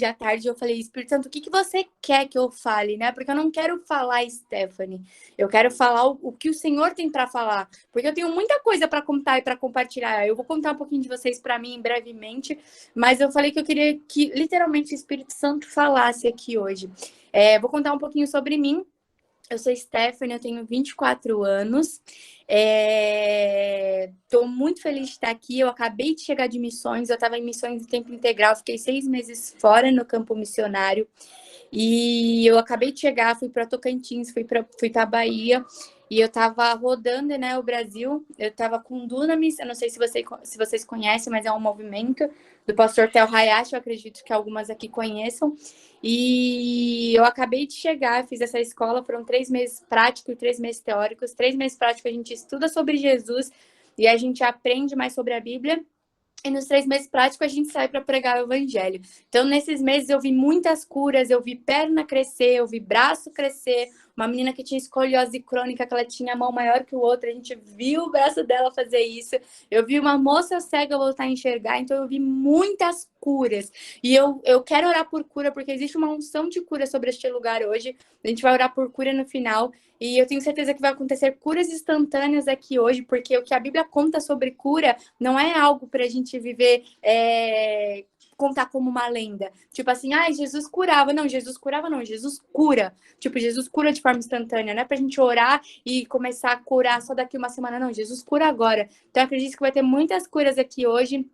à tarde, eu falei, Espírito Santo, o que você quer que eu fale, né? Porque eu não quero falar, Stephanie. Eu quero falar o que o Senhor tem para falar. Porque eu tenho muita coisa para contar e para compartilhar. Eu vou contar um pouquinho de vocês para mim brevemente, mas eu falei que eu queria que, literalmente, o Espírito Santo falasse aqui hoje. Vou contar um pouquinho sobre mim. Eu sou Stephanie, eu tenho 24 anos. Estou muito feliz de estar aqui. Eu acabei de chegar de missões, eu estava em missões de tempo integral, fiquei 6 meses fora no campo missionário. E eu acabei de chegar, fui para Tocantins, fui para Bahia. E eu estava rodando, né, o Brasil. Eu estava com o Dunamis, eu não sei se vocês conhecem, mas é um movimento do pastor Tel Hayashi, eu acredito que algumas aqui conheçam. E eu acabei de chegar, fiz essa escola, foram 3 meses práticos e 3 meses teóricos. 3 meses práticos a gente estuda sobre Jesus e a gente aprende mais sobre a Bíblia. E nos 3 meses práticos a gente sai para pregar o evangelho. Então, nesses meses eu vi muitas curas, eu vi perna crescer, eu vi braço crescer. Uma menina que tinha escoliose crônica, que ela tinha a mão maior que o outro, a gente viu o braço dela fazer isso. Eu vi uma moça cega voltar a enxergar, então eu vi muitas curas. E eu quero orar por cura, porque existe uma unção de cura sobre este lugar hoje. A gente vai orar por cura no final. E eu tenho certeza que vai acontecer curas instantâneas aqui hoje, porque o que a Bíblia conta sobre cura não é algo para a gente viver, contar como uma lenda. Tipo assim, Jesus curava. Não, Jesus curava não, Jesus cura. Tipo, Jesus cura de forma instantânea. Não é pra gente orar e começar a curar só daqui uma semana, não. Jesus cura agora. Então, eu acredito que vai ter muitas curas aqui hoje.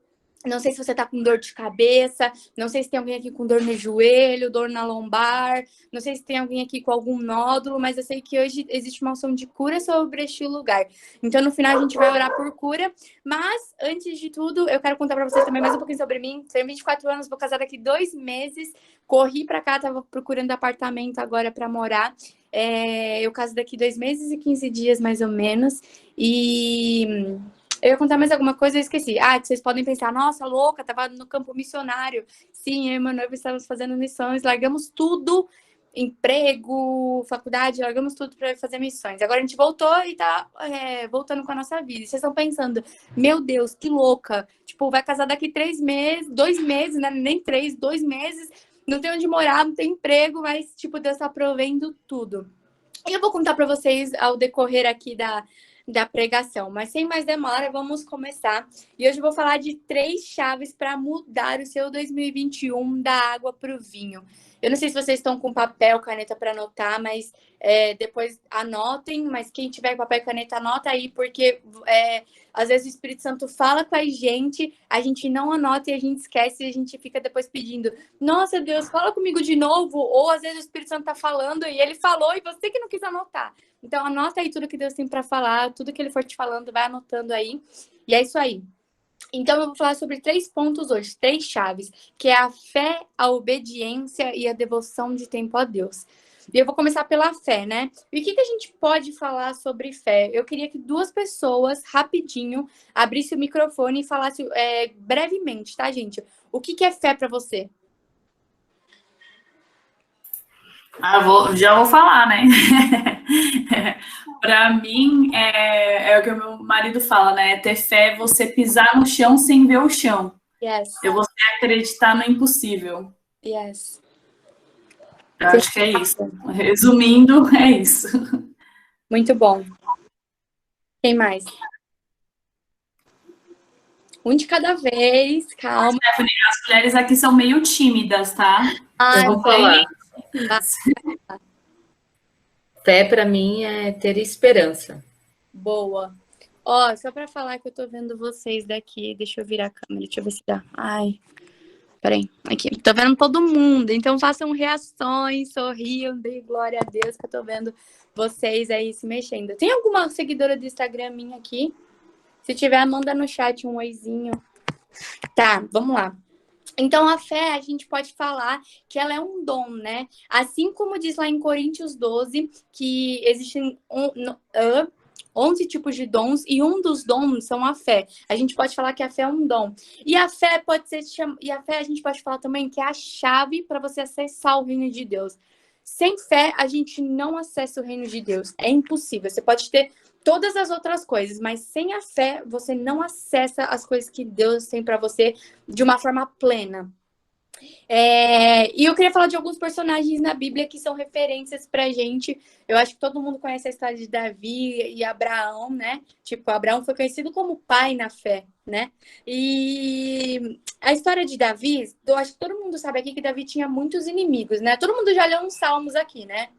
Não sei se você tá com dor de cabeça, não sei se tem alguém aqui com dor no joelho, dor na lombar, não sei se tem alguém aqui com algum nódulo, mas eu sei que hoje existe uma unção de cura sobre este lugar. Então, no final, a gente vai orar por cura. Mas, antes de tudo, eu quero contar pra vocês também mais um pouquinho sobre mim. Tenho 24 anos, vou casar daqui 2 meses. Corri pra cá, tava procurando apartamento agora pra morar. Eu caso daqui 2 meses e 15 dias, mais ou menos. E eu ia contar mais alguma coisa, eu esqueci. Que vocês podem pensar, nossa, louca, tava no campo missionário. Sim, eu e meu noivo estávamos fazendo missões, largamos tudo, emprego, faculdade, largamos tudo para fazer missões. Agora a gente voltou e tá voltando com a nossa vida. E vocês estão pensando, meu Deus, que louca. Tipo, vai casar daqui 3 meses, 2 meses, né? Nem 3, 2 meses. Não tem onde morar, não tem emprego, mas, tipo, Deus tá provendo tudo. E eu vou contar para vocês ao decorrer aqui da pregação, mas sem mais demora, vamos começar. E hoje eu vou falar de 3 chaves para mudar o seu 2021 da água para o vinho. Eu não sei se vocês estão com papel, caneta para anotar, mas depois anotem. Mas quem tiver papel e caneta, anota aí, porque às vezes o Espírito Santo fala com a gente não anota e a gente esquece e a gente fica depois pedindo: nossa, Deus, fala comigo de novo. Ou às vezes o Espírito Santo está falando e ele falou e você que não quis anotar. Então, anota aí tudo que Deus tem para falar, tudo que ele for te falando, vai anotando aí. E é isso aí. Então, eu vou falar sobre 3 pontos hoje, 3 chaves, que é a fé, a obediência e a devoção de tempo a Deus. E eu vou começar pela fé, né? E o que a gente pode falar sobre fé? Eu queria que 2 pessoas, rapidinho, abrissem o microfone e falassem brevemente, tá, gente? O que é fé para você? Já vou falar, né? Para mim, é o que o meu marido fala, né? Ter fé é você pisar no chão sem ver o chão. Yes. É você acreditar no impossível. Yes. Eu acho que é isso. Resumindo, é isso. Muito bom. Quem mais? Um de cada vez, calma. Stephanie, as mulheres aqui são meio tímidas, tá? Eu vou falar. Tímidas. Fé para mim é ter esperança. Boa. Ó, só para falar que eu tô vendo vocês daqui. Deixa eu virar a câmera, deixa eu ver se dá. Ai, peraí. Aqui. Tô vendo todo mundo. Então façam reações, sorriam, dê glória a Deus que eu tô vendo vocês aí se mexendo. Tem alguma seguidora do Instagram minha aqui? Se tiver, manda no chat um oizinho. Tá, vamos lá. Então, a fé, a gente pode falar que ela é um dom, né? Assim como diz lá em Coríntios 12, que existem 11 tipos de dons e um dos dons são a fé. A gente pode falar que a fé é um dom. E a fé pode ser e a fé a gente pode falar também que é a chave para você acessar o reino de Deus. Sem fé, a gente não acessa o reino de Deus. É impossível. Você pode ter todas as outras coisas, mas sem a fé, você não acessa as coisas que Deus tem para você de uma forma plena. E eu queria falar de alguns personagens na Bíblia que são referências pra gente. Eu acho que todo mundo conhece a história de Davi e Abraão, né? Tipo, Abraão foi conhecido como pai na fé, né? E a história de Davi, eu acho que todo mundo sabe aqui que Davi tinha muitos inimigos, né? Todo mundo já leu uns salmos aqui, né?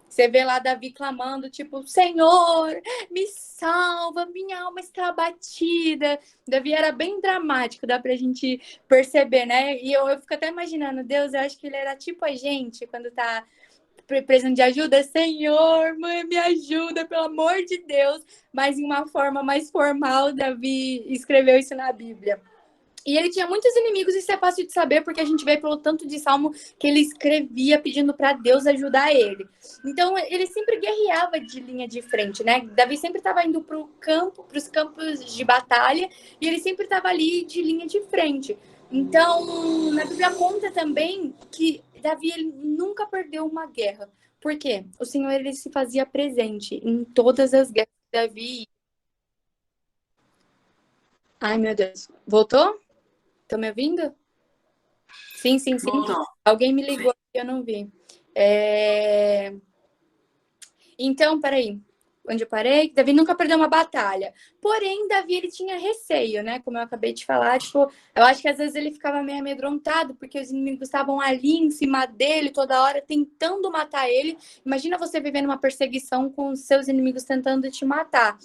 Você vê lá Davi clamando, tipo, Senhor, me salva, minha alma está abatida. Davi era bem dramático, dá pra gente perceber, né? E eu fico até imaginando, Deus, eu acho que ele era tipo a gente, quando tá precisando de ajuda. Senhor, mãe, me ajuda, pelo amor de Deus. Mas em uma forma mais formal, Davi escreveu isso na Bíblia. E ele tinha muitos inimigos, isso é fácil de saber, porque a gente vê pelo tanto de salmo que ele escrevia pedindo para Deus ajudar ele. Então, ele sempre guerreava de linha de frente, né? Davi sempre estava indo para o campo, para os campos de batalha, e ele sempre estava ali de linha de frente. Então, na Bíblia conta também que Davi ele nunca perdeu uma guerra. Por quê? O Senhor ele se fazia presente em todas as guerras que Davi. Ai, meu Deus. Voltou? Estão me ouvindo? Sim, sim, sim. Voltou. Alguém me ligou e eu não vi. Então, peraí. Onde eu parei? Davi nunca perdeu uma batalha. Porém, Davi, ele tinha receio, né? Como eu acabei de falar, tipo, eu acho que às vezes ele ficava meio amedrontado, porque os inimigos estavam ali em cima dele, toda hora, tentando matar ele. Imagina você vivendo uma perseguição com os seus inimigos tentando te matar.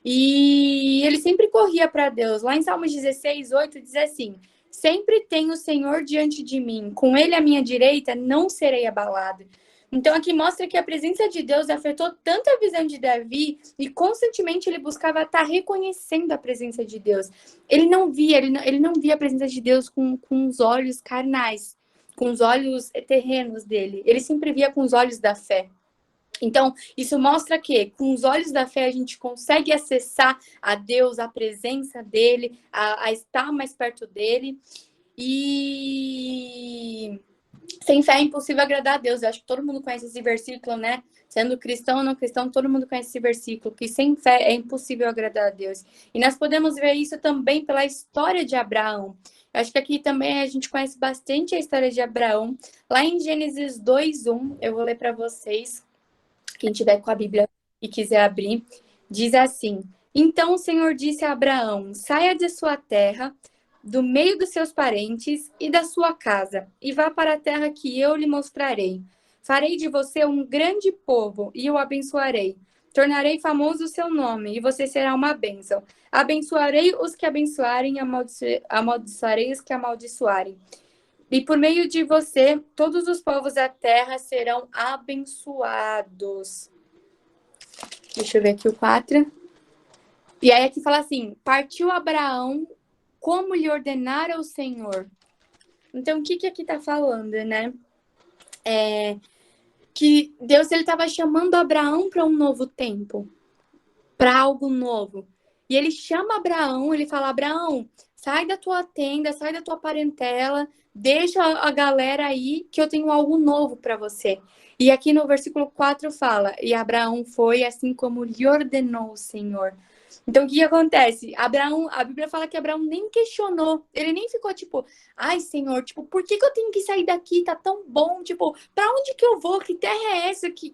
E ele sempre corria para Deus. Lá em Salmos 16:8 diz assim: Sempre tem o Senhor diante de mim, com ele à minha direita, não serei abalado. Então, aqui mostra que a presença de Deus afetou tanto a visão de Davi e constantemente ele buscava estar reconhecendo a presença de Deus. Ele não via a presença de Deus com os olhos carnais, com os olhos terrenos dele. Ele sempre via com os olhos da fé. Então, isso mostra que com os olhos da fé a gente consegue acessar a Deus, a presença dele, a estar mais perto dele. E sem fé é impossível agradar a Deus. Eu acho que todo mundo conhece esse versículo, né? Sendo cristão ou não cristão, todo mundo conhece esse versículo, que sem fé é impossível agradar a Deus. E nós podemos ver isso também pela história de Abraão. Eu acho que aqui também a gente conhece bastante a história de Abraão. Lá em Gênesis 2:1, eu vou ler para vocês, quem tiver com a Bíblia e quiser abrir, diz assim: Então o Senhor disse a Abraão: Saia de sua terra, do meio dos seus parentes e da sua casa, e vá para a terra que eu lhe mostrarei. Farei de você um grande povo e o abençoarei. Tornarei famoso o seu nome e você será uma bênção. Abençoarei os que abençoarem, amaldiçoarei os que amaldiçoarem. E por meio de você, todos os povos da terra serão abençoados. Deixa eu ver aqui o 4. E aí aqui fala assim: partiu Abraão como lhe ordenara o Senhor. Então, o que aqui tá falando, né? Que Deus ele estava chamando Abraão para um novo tempo, para algo novo. E ele chama Abraão, ele fala: Abraão, sai da tua tenda, sai da tua parentela, deixa a galera aí que eu tenho algo novo para você. E aqui no versículo 4 fala: e Abraão foi assim como lhe ordenou o Senhor. Então, o que acontece? Abraão, a Bíblia fala que Abraão nem questionou. Ele nem ficou tipo, ai, Senhor, tipo, por que eu tenho que sair daqui? Tá tão bom. Tipo, pra onde que eu vou? Que terra é essa? Que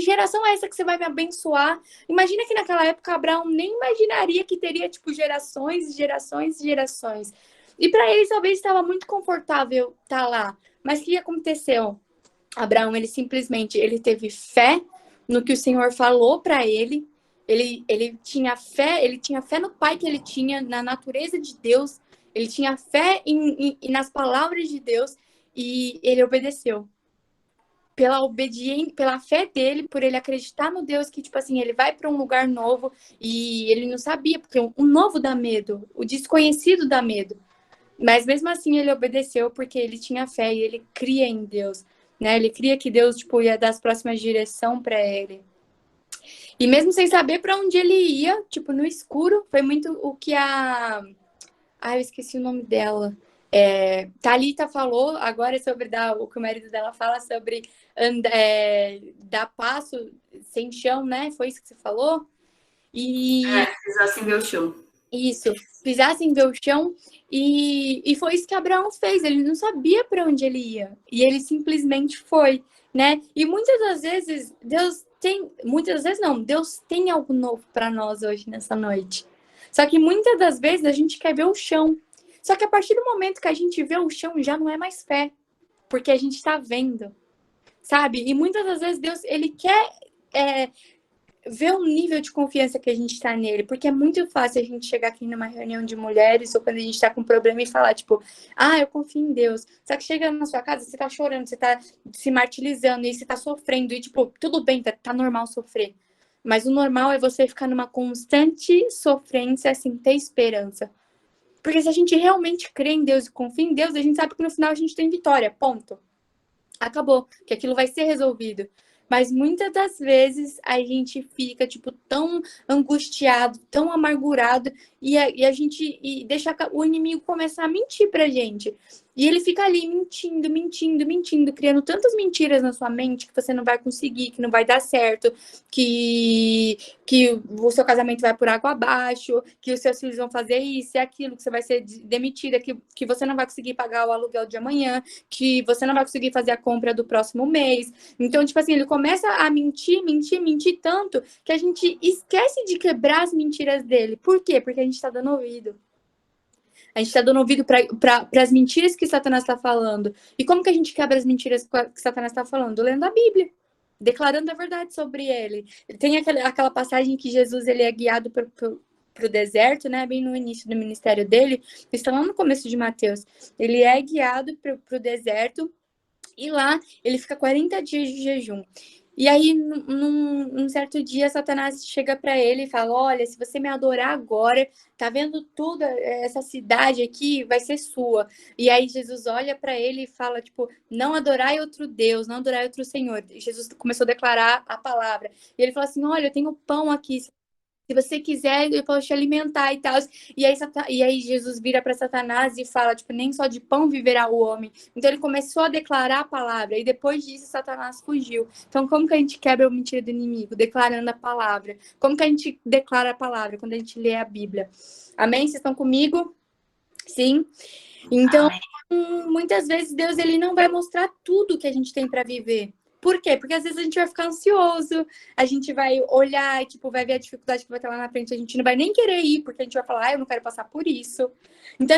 geração é essa que você vai me abençoar? Imagina que naquela época Abraão nem imaginaria que teria, tipo, gerações e gerações e gerações. E para ele, talvez, estava muito confortável estar lá. Mas o que aconteceu? Abraão, ele simplesmente, ele teve fé no que o Senhor falou para ele. Ele tinha fé no pai que ele tinha, na natureza de Deus. Ele tinha fé nas palavras de Deus e ele obedeceu. Pela obediência, pela fé dele, por ele acreditar no Deus que, tipo assim, ele vai para um lugar novo e ele não sabia, porque o novo dá medo, o desconhecido dá medo. Mas mesmo assim ele obedeceu porque ele tinha fé e ele cria em Deus, né? Ele cria que Deus, tipo, ia dar as próximas direção para ele. E mesmo sem saber para onde ele ia, tipo, no escuro, foi muito o que eu esqueci o nome dela. Thalita falou agora sobre o que o marido dela fala sobre dar passo sem chão, né? Foi isso que você falou? E Fiz assim meu show. Isso, pisar sem ver o chão, e foi isso que Abraão fez. Ele não sabia para onde ele ia, e ele simplesmente foi, né? E muitas das vezes Deus tem algo novo para nós hoje nessa noite. Só que muitas das vezes a gente quer ver o chão. Só que a partir do momento que a gente vê o chão, já não é mais fé, porque a gente está vendo, sabe? E muitas das vezes Deus, ele quer ver o nível de confiança que a gente está nele, porque é muito fácil a gente chegar aqui numa reunião de mulheres ou quando a gente está com um problema e falar, tipo, eu confio em Deus. Só que chega na sua casa, você tá chorando, você tá se martirizando e você tá sofrendo, e tipo, tudo bem, tá normal sofrer. Mas o normal é você ficar numa constante sofrência sem ter esperança. Porque se a gente realmente crê em Deus e confia em Deus, a gente sabe que no final a gente tem vitória, ponto. Acabou, que aquilo vai ser resolvido. Mas muitas das vezes a gente fica, tipo, tão angustiado, tão amargurado, a gente deixa o inimigo começar a mentir pra gente. E ele fica ali mentindo, criando tantas mentiras na sua mente que você não vai conseguir, que não vai dar certo, que o seu casamento vai por água abaixo, que os seus filhos vão fazer isso e aquilo, que você vai ser demitida, que você não vai conseguir pagar o aluguel de amanhã, que você não vai conseguir fazer a compra do próximo mês. Então, tipo assim, ele começa a mentir tanto que a gente esquece de quebrar as mentiras dele. Por quê? Porque a gente tá dando ouvido. A gente está dando ouvido para as mentiras que Satanás está falando. E como que a gente quebra as mentiras que Satanás está falando? Lendo a Bíblia, declarando a verdade sobre ele. Tem aquela passagem que Jesus ele é guiado para o deserto, né? Bem no início do ministério dele. Está lá no começo de Mateus. Ele é guiado para o deserto e lá ele fica 40 dias de jejum. E aí, num certo dia, Satanás chega para ele e fala: olha, se você me adorar agora, tá vendo toda essa cidade aqui, vai ser sua. E aí Jesus olha para ele e fala, tipo, não adorai outro Deus, não adorai outro Senhor. E Jesus começou a declarar a palavra. E ele fala assim: olha, eu tenho pão aqui, se você quiser, eu posso te alimentar e tal. E aí Jesus vira para Satanás e fala, tipo, nem só de pão viverá o homem. Então ele começou a declarar a palavra. E depois disso, Satanás fugiu. Então como que a gente quebra a mentira do inimigo? Declarando a palavra. Como que a gente declara a palavra? Quando a gente lê a Bíblia. Amém? Vocês estão comigo? Sim? Então, muitas vezes Deus ele não vai mostrar tudo que a gente tem para viver. Por quê? Porque às vezes a gente vai ficar ansioso, a gente vai olhar, tipo, vai ver a dificuldade que vai estar lá na frente, a gente não vai nem querer ir, porque a gente vai falar, eu não quero passar por isso. Então,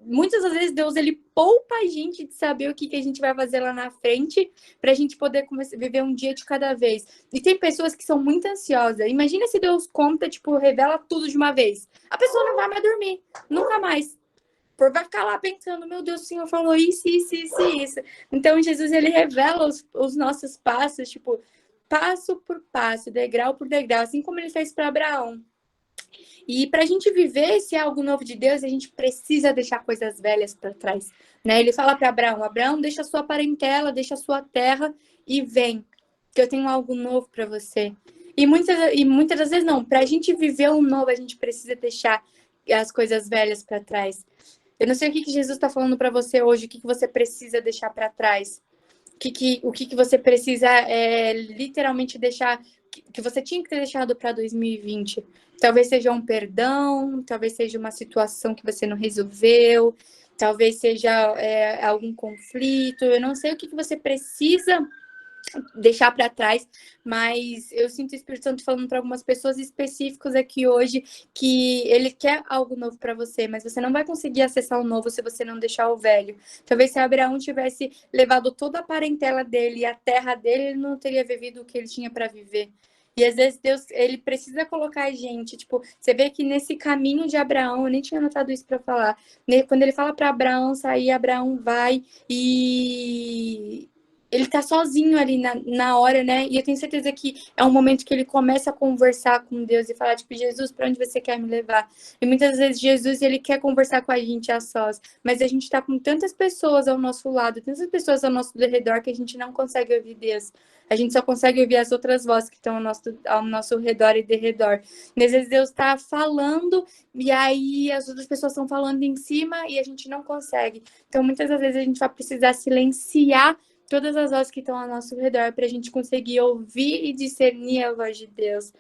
muitas das vezes, Deus, ele poupa a gente de saber o que a gente vai fazer lá na frente, pra gente poder viver um dia de cada vez. E tem pessoas que são muito ansiosas. Imagina se Deus conta, tipo, revela tudo de uma vez. A pessoa não vai mais dormir, nunca mais. Vai ficar lá pensando, meu Deus, o Senhor falou isso. Então, Jesus, ele revela os nossos passos, tipo, passo por passo, degrau por degrau, assim como ele fez para Abraão. E para a gente viver esse algo novo de Deus, a gente precisa deixar coisas velhas para trás, né? Ele fala para Abraão, Abraão, deixa a sua parentela, deixa a sua terra e vem, que eu tenho algo novo para você. E muitas das vezes não, para a gente viver o novo, a gente precisa deixar as coisas velhas para trás. Eu não sei o que Jesus está falando para você hoje, o que você precisa deixar para trás. O que você precisa literalmente deixar, que você tinha que ter deixado para 2020. Talvez seja um perdão, talvez seja uma situação que você não resolveu, talvez seja algum conflito. Eu não sei o que você precisa deixar para trás, mas eu sinto o Espírito Santo falando para algumas pessoas específicas aqui hoje que ele quer algo novo para você, mas você não vai conseguir acessar o novo se você não deixar o velho. Talvez se Abraão tivesse levado toda a parentela dele e a terra dele, ele não teria vivido o que ele tinha para viver. E às vezes Deus, ele precisa colocar a gente, tipo, você vê que nesse caminho de Abraão, eu nem tinha anotado isso para falar, quando ele fala para Abraão sair, Abraão vai e ele tá sozinho ali na hora, né? E eu tenho certeza que é um momento que ele começa a conversar com Deus e falar, tipo, Jesus, para onde você quer me levar? E muitas vezes Jesus, ele quer conversar com a gente a sós, mas a gente tá com tantas pessoas ao nosso lado, tantas pessoas ao nosso redor que a gente não consegue ouvir Deus. A gente só consegue ouvir as outras vozes que estão ao nosso redor e derredor. E às vezes Deus tá falando e aí as outras pessoas estão falando em cima e a gente não consegue. Então, muitas das vezes a gente vai precisar silenciar todas as vozes que estão ao nosso redor para a gente conseguir ouvir e discernir a voz de Deus.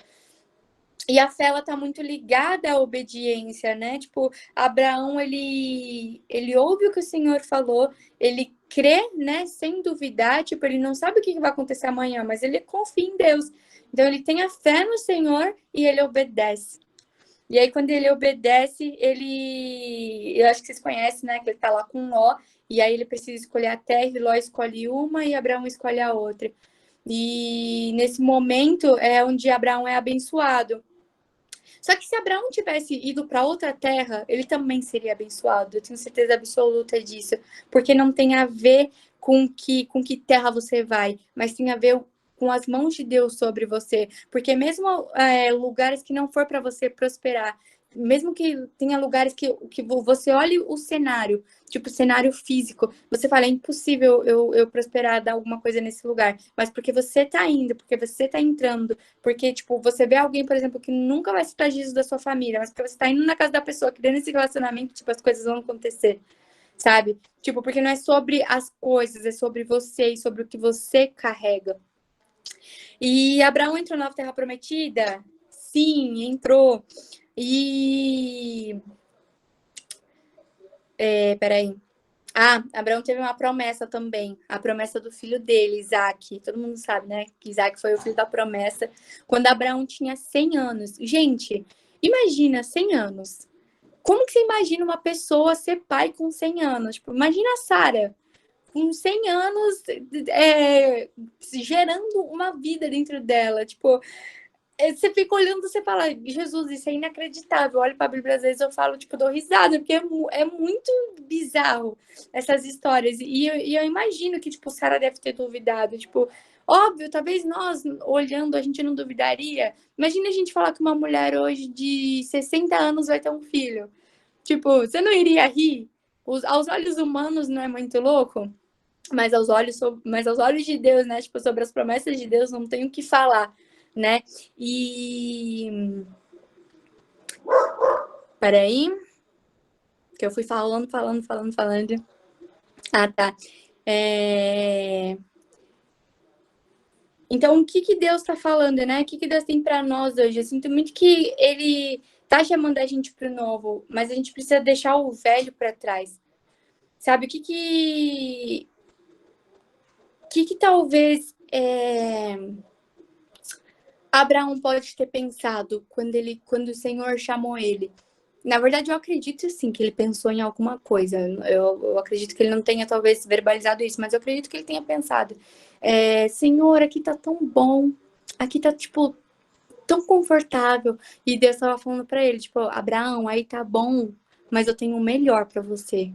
E a fé, ela tá muito ligada à obediência, né? Tipo, Abraão, ele ouve o que o Senhor falou, ele crê, né, sem duvidar, tipo, ele não sabe o que vai acontecer amanhã, mas ele confia em Deus. Então, ele tem a fé no Senhor e ele obedece. E aí, quando ele obedece, eu acho que vocês conhecem, né, que ele tá lá com Ló, e aí ele precisa escolher a terra, e Ló escolhe uma e Abraão escolhe a outra. E nesse momento é onde Abraão é abençoado. Só que se Abraão tivesse ido para outra terra, ele também seria abençoado. Eu tenho certeza absoluta disso, porque não tem a ver com que terra você vai, mas tem a ver com as mãos de Deus sobre você. Porque mesmo lugares que não for para você prosperar, mesmo que tenha lugares que você olhe o cenário, tipo cenário físico, você fala, é impossível eu prosperar, dar alguma coisa nesse lugar. Mas porque você tá indo, porque você tá entrando, porque, tipo, você vê alguém, por exemplo, que nunca vai citar Jesus da sua família, mas porque você tá indo na casa da pessoa, criando esse relacionamento, tipo, as coisas vão acontecer, sabe? Tipo, porque não é sobre as coisas, é sobre você e sobre o que você carrega. E Abraão entrou na Terra Prometida? Sim, entrou. E... peraí. Abraão teve uma promessa também, a promessa do filho dele, Isaac. Todo mundo sabe, né? Que Isaac foi o filho da promessa. Quando Abraão tinha 100 anos. Gente, imagina 100 anos. Como que você imagina uma pessoa ser pai com 100 anos? Tipo, imagina a Sara com 100 anos gerando uma vida dentro dela. Tipo, você fica olhando, você fala, Jesus, isso é inacreditável. Olha para a Bíblia, às vezes eu falo, tipo, dou risada, porque é muito bizarro essas histórias. E eu imagino que, tipo, Sara deve ter duvidado. Tipo, óbvio, talvez nós, olhando, a gente não duvidaria. Imagina a gente falar que uma mulher hoje de 60 anos vai ter um filho. Tipo, você não iria rir? Aos olhos humanos não é muito louco? Mas aos olhos de Deus, né? Tipo, sobre as promessas de Deus, não tem o que falar, né? E peraí, que eu fui falando. Tá. Então, o que Deus tá falando, né? O que Deus tem para nós hoje? Eu sinto muito que Ele tá chamando a gente pro novo, mas a gente precisa deixar o velho para trás. Sabe, o que talvez Abraão pode ter pensado quando o Senhor chamou ele? Na verdade, eu acredito sim que ele pensou em alguma coisa. Eu acredito que ele não tenha talvez verbalizado isso, mas eu acredito que ele tenha pensado: Senhor, aqui tá tão bom, aqui tá tipo tão confortável. E Deus estava falando para ele, tipo, Abraão, aí tá bom, mas eu tenho o melhor para você.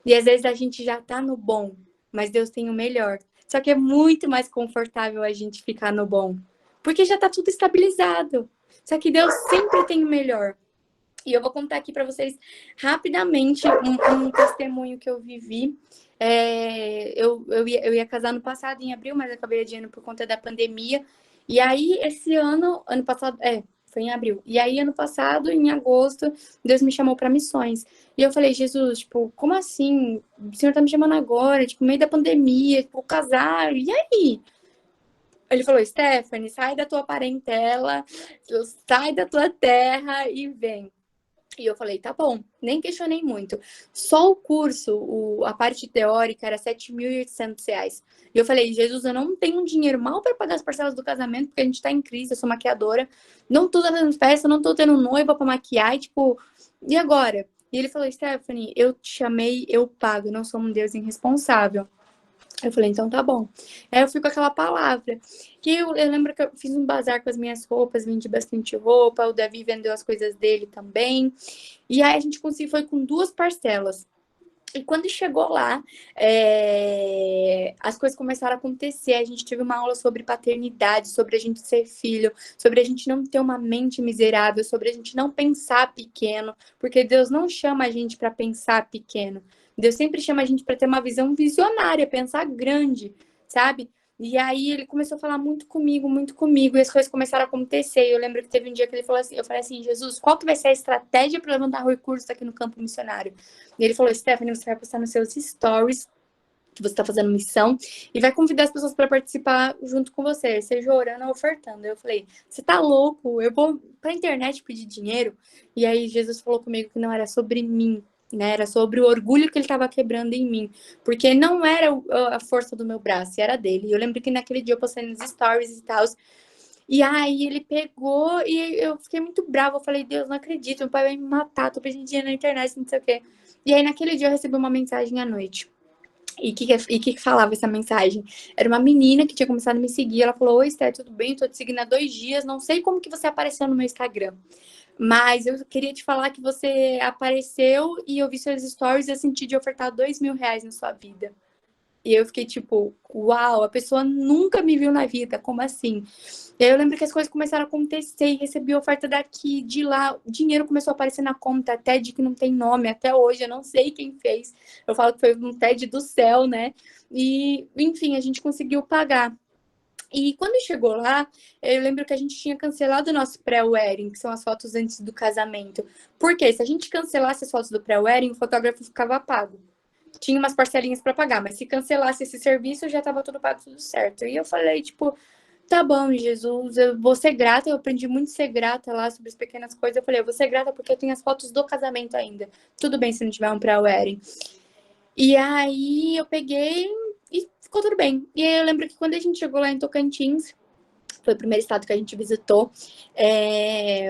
E às vezes a gente já tá no bom, mas Deus tem o melhor. Só que é muito mais confortável a gente ficar no bom, porque já tá tudo estabilizado. Só que Deus sempre tem o melhor. E eu vou contar aqui para vocês rapidamente um testemunho que eu vivi. Eu ia casar no passado, em abril, mas acabei adiando por conta da pandemia. E aí, esse ano passado, foi em abril. E aí, ano passado, em agosto, Deus me chamou para missões. E eu falei, Jesus, tipo, como assim? O Senhor tá me chamando agora, tipo, no meio da pandemia, tipo, casar, e aí? Ele falou, Stephanie, sai da tua parentela, sai da tua terra e vem. E eu falei, tá bom, nem questionei muito. Só o curso, a parte teórica, era R$ 7.800. E eu falei, Jesus, eu não tenho dinheiro mal para pagar as parcelas do casamento, porque a gente tá em crise, eu sou maquiadora, não tô dando festa, não tô tendo noiva para maquiar, e, tipo, e agora? E ele falou, Stephanie, eu te chamei, eu pago, não sou um Deus irresponsável. Eu falei, então tá bom. Aí eu fui com aquela palavra. Que eu lembro que eu fiz um bazar com as minhas roupas, vendi bastante roupa, o Davi vendeu as coisas dele também. E aí a gente foi com 2 parcelas. E quando chegou lá, as coisas começaram a acontecer. A gente teve uma aula sobre paternidade, sobre a gente ser filho, sobre a gente não ter uma mente miserável, sobre a gente não pensar pequeno, porque Deus não chama a gente para pensar pequeno. Deus sempre chama a gente para ter uma visão visionária, pensar grande, sabe? E aí ele começou a falar muito comigo, e as coisas começaram a acontecer. Eu lembro que teve um dia que ele falou assim, eu falei assim, Jesus, qual que vai ser a estratégia para levantar recursos aqui no campo missionário? E ele falou, Stephanie, você vai postar nos seus stories que você está fazendo missão, e vai convidar as pessoas para participar junto com você, seja orando ou ofertando. Eu falei, você tá louco? Eu vou pra internet pedir dinheiro? E aí Jesus falou comigo que não era sobre mim, né? Era sobre o orgulho que ele estava quebrando em mim, porque não era a força do meu braço, era dele. E eu lembro que naquele dia eu postei nos stories e tal, e aí ele pegou e eu fiquei muito brava. Eu falei, Deus, não acredito, meu pai vai me matar, tô pedindo dinheiro na internet, não sei o quê. E aí naquele dia eu recebi uma mensagem à noite. E o que falava essa mensagem? Era uma menina que tinha começado a me seguir. Ela falou, oi, Esther, tudo bem? Tô te seguindo há 2 dias. Não sei como que você apareceu no meu Instagram. Mas eu queria te falar que você apareceu e eu vi seus stories e eu senti de ofertar R$ 2.000 na sua vida. E eu fiquei tipo, uau, a pessoa nunca me viu na vida, como assim? E aí eu lembro que as coisas começaram a acontecer e recebi oferta daqui, de lá, o dinheiro começou a aparecer na conta, até de que não tem nome, até hoje, eu não sei quem fez. Eu falo que foi um TED do céu, né? E, enfim, a gente conseguiu pagar. E quando chegou lá, eu lembro que a gente tinha cancelado o nosso pré-wedding, que são as fotos antes do casamento. Porque se a gente cancelasse as fotos do pré-wedding, o fotógrafo ficava pago. Tinha umas parcelinhas para pagar, mas se cancelasse esse serviço, já estava tudo pago, tudo certo. E eu falei, tipo, tá bom, Jesus, eu vou ser grata. Eu aprendi muito a ser grata lá sobre as pequenas coisas. Eu falei, eu vou ser grata porque eu tenho as fotos do casamento ainda. Tudo bem se não tiver um pré-wedding. E aí eu peguei e ficou tudo bem. E aí eu lembro que quando a gente chegou lá em Tocantins, foi o primeiro estado que a gente visitou.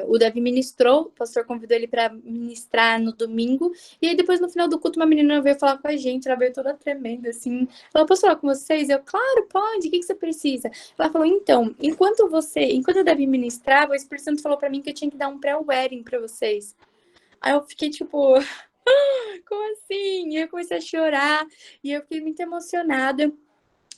O Davi ministrou, o pastor convidou ele para ministrar no domingo. E aí, depois, no final do culto, uma menina veio falar com a gente. Ela veio toda tremenda, assim. Ela, posso falar com vocês? Eu, claro, pode. O que você precisa? Ela falou, então, enquanto o Davi ministrava, o Espírito Santo falou para mim que eu tinha que dar um pré-wedding para vocês. Aí eu fiquei tipo, como assim? E eu comecei a chorar. E eu fiquei muito emocionada.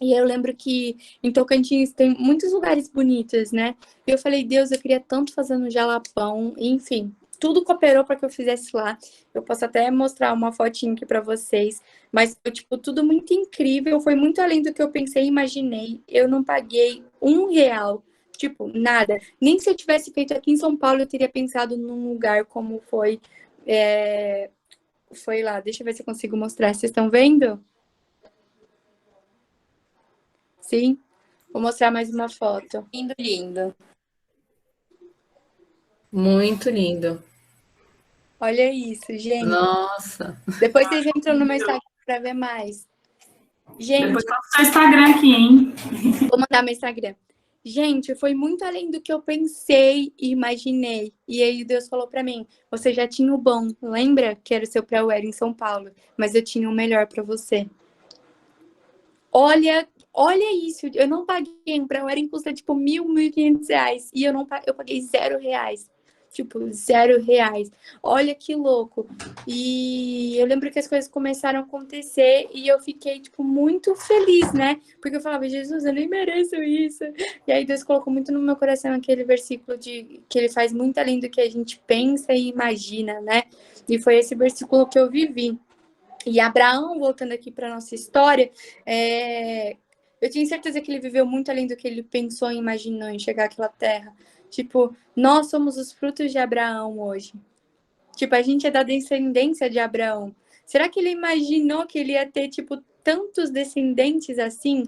E eu lembro que em Tocantins tem muitos lugares bonitos, né? E eu falei, Deus, eu queria tanto fazer no Jalapão. Enfim, tudo cooperou para que eu fizesse lá. Eu posso até mostrar uma fotinho aqui para vocês. Mas foi, tipo, tudo muito incrível. Foi muito além do que eu pensei e imaginei. Eu não paguei R$ 1. Tipo, nada. Nem se eu tivesse feito aqui em São Paulo, eu teria pensado num lugar como foi. Foi lá. Deixa eu ver se eu consigo mostrar. Vocês estão vendo? Sim? Vou mostrar mais uma foto. Lindo, lindo. Muito lindo. Olha isso, gente. Nossa. Depois vocês entram no meu Instagram para ver mais. Gente, Depois passa o seu Instagram aqui, hein? vou mandar meu Instagram. Gente, foi muito além do que eu pensei e imaginei. E aí Deus falou para mim, você já tinha o bom, lembra que era o seu pré-wedding em São Paulo, mas eu tinha o melhor para você. Olha isso, eu não paguei, um pré-wedding custa tipo R$ 1.000, R$ 1.500 e eu paguei R$ 0. Tipo, R$ 0. Olha que louco. E eu lembro que as coisas começaram a acontecer e eu fiquei, tipo, muito feliz, né? Porque eu falava, Jesus, eu nem mereço isso. E aí Deus colocou muito no meu coração aquele versículo de que ele faz muito além do que a gente pensa e imagina, né? E foi esse versículo que eu vivi. E Abraão, voltando aqui para nossa história, eu tenho certeza que ele viveu muito além do que ele pensou e imaginou em chegar àquela terra. Tipo, nós somos os frutos de Abraão hoje. Tipo, a gente é da descendência de Abraão. Será que ele imaginou que ele ia ter, tipo, tantos descendentes assim?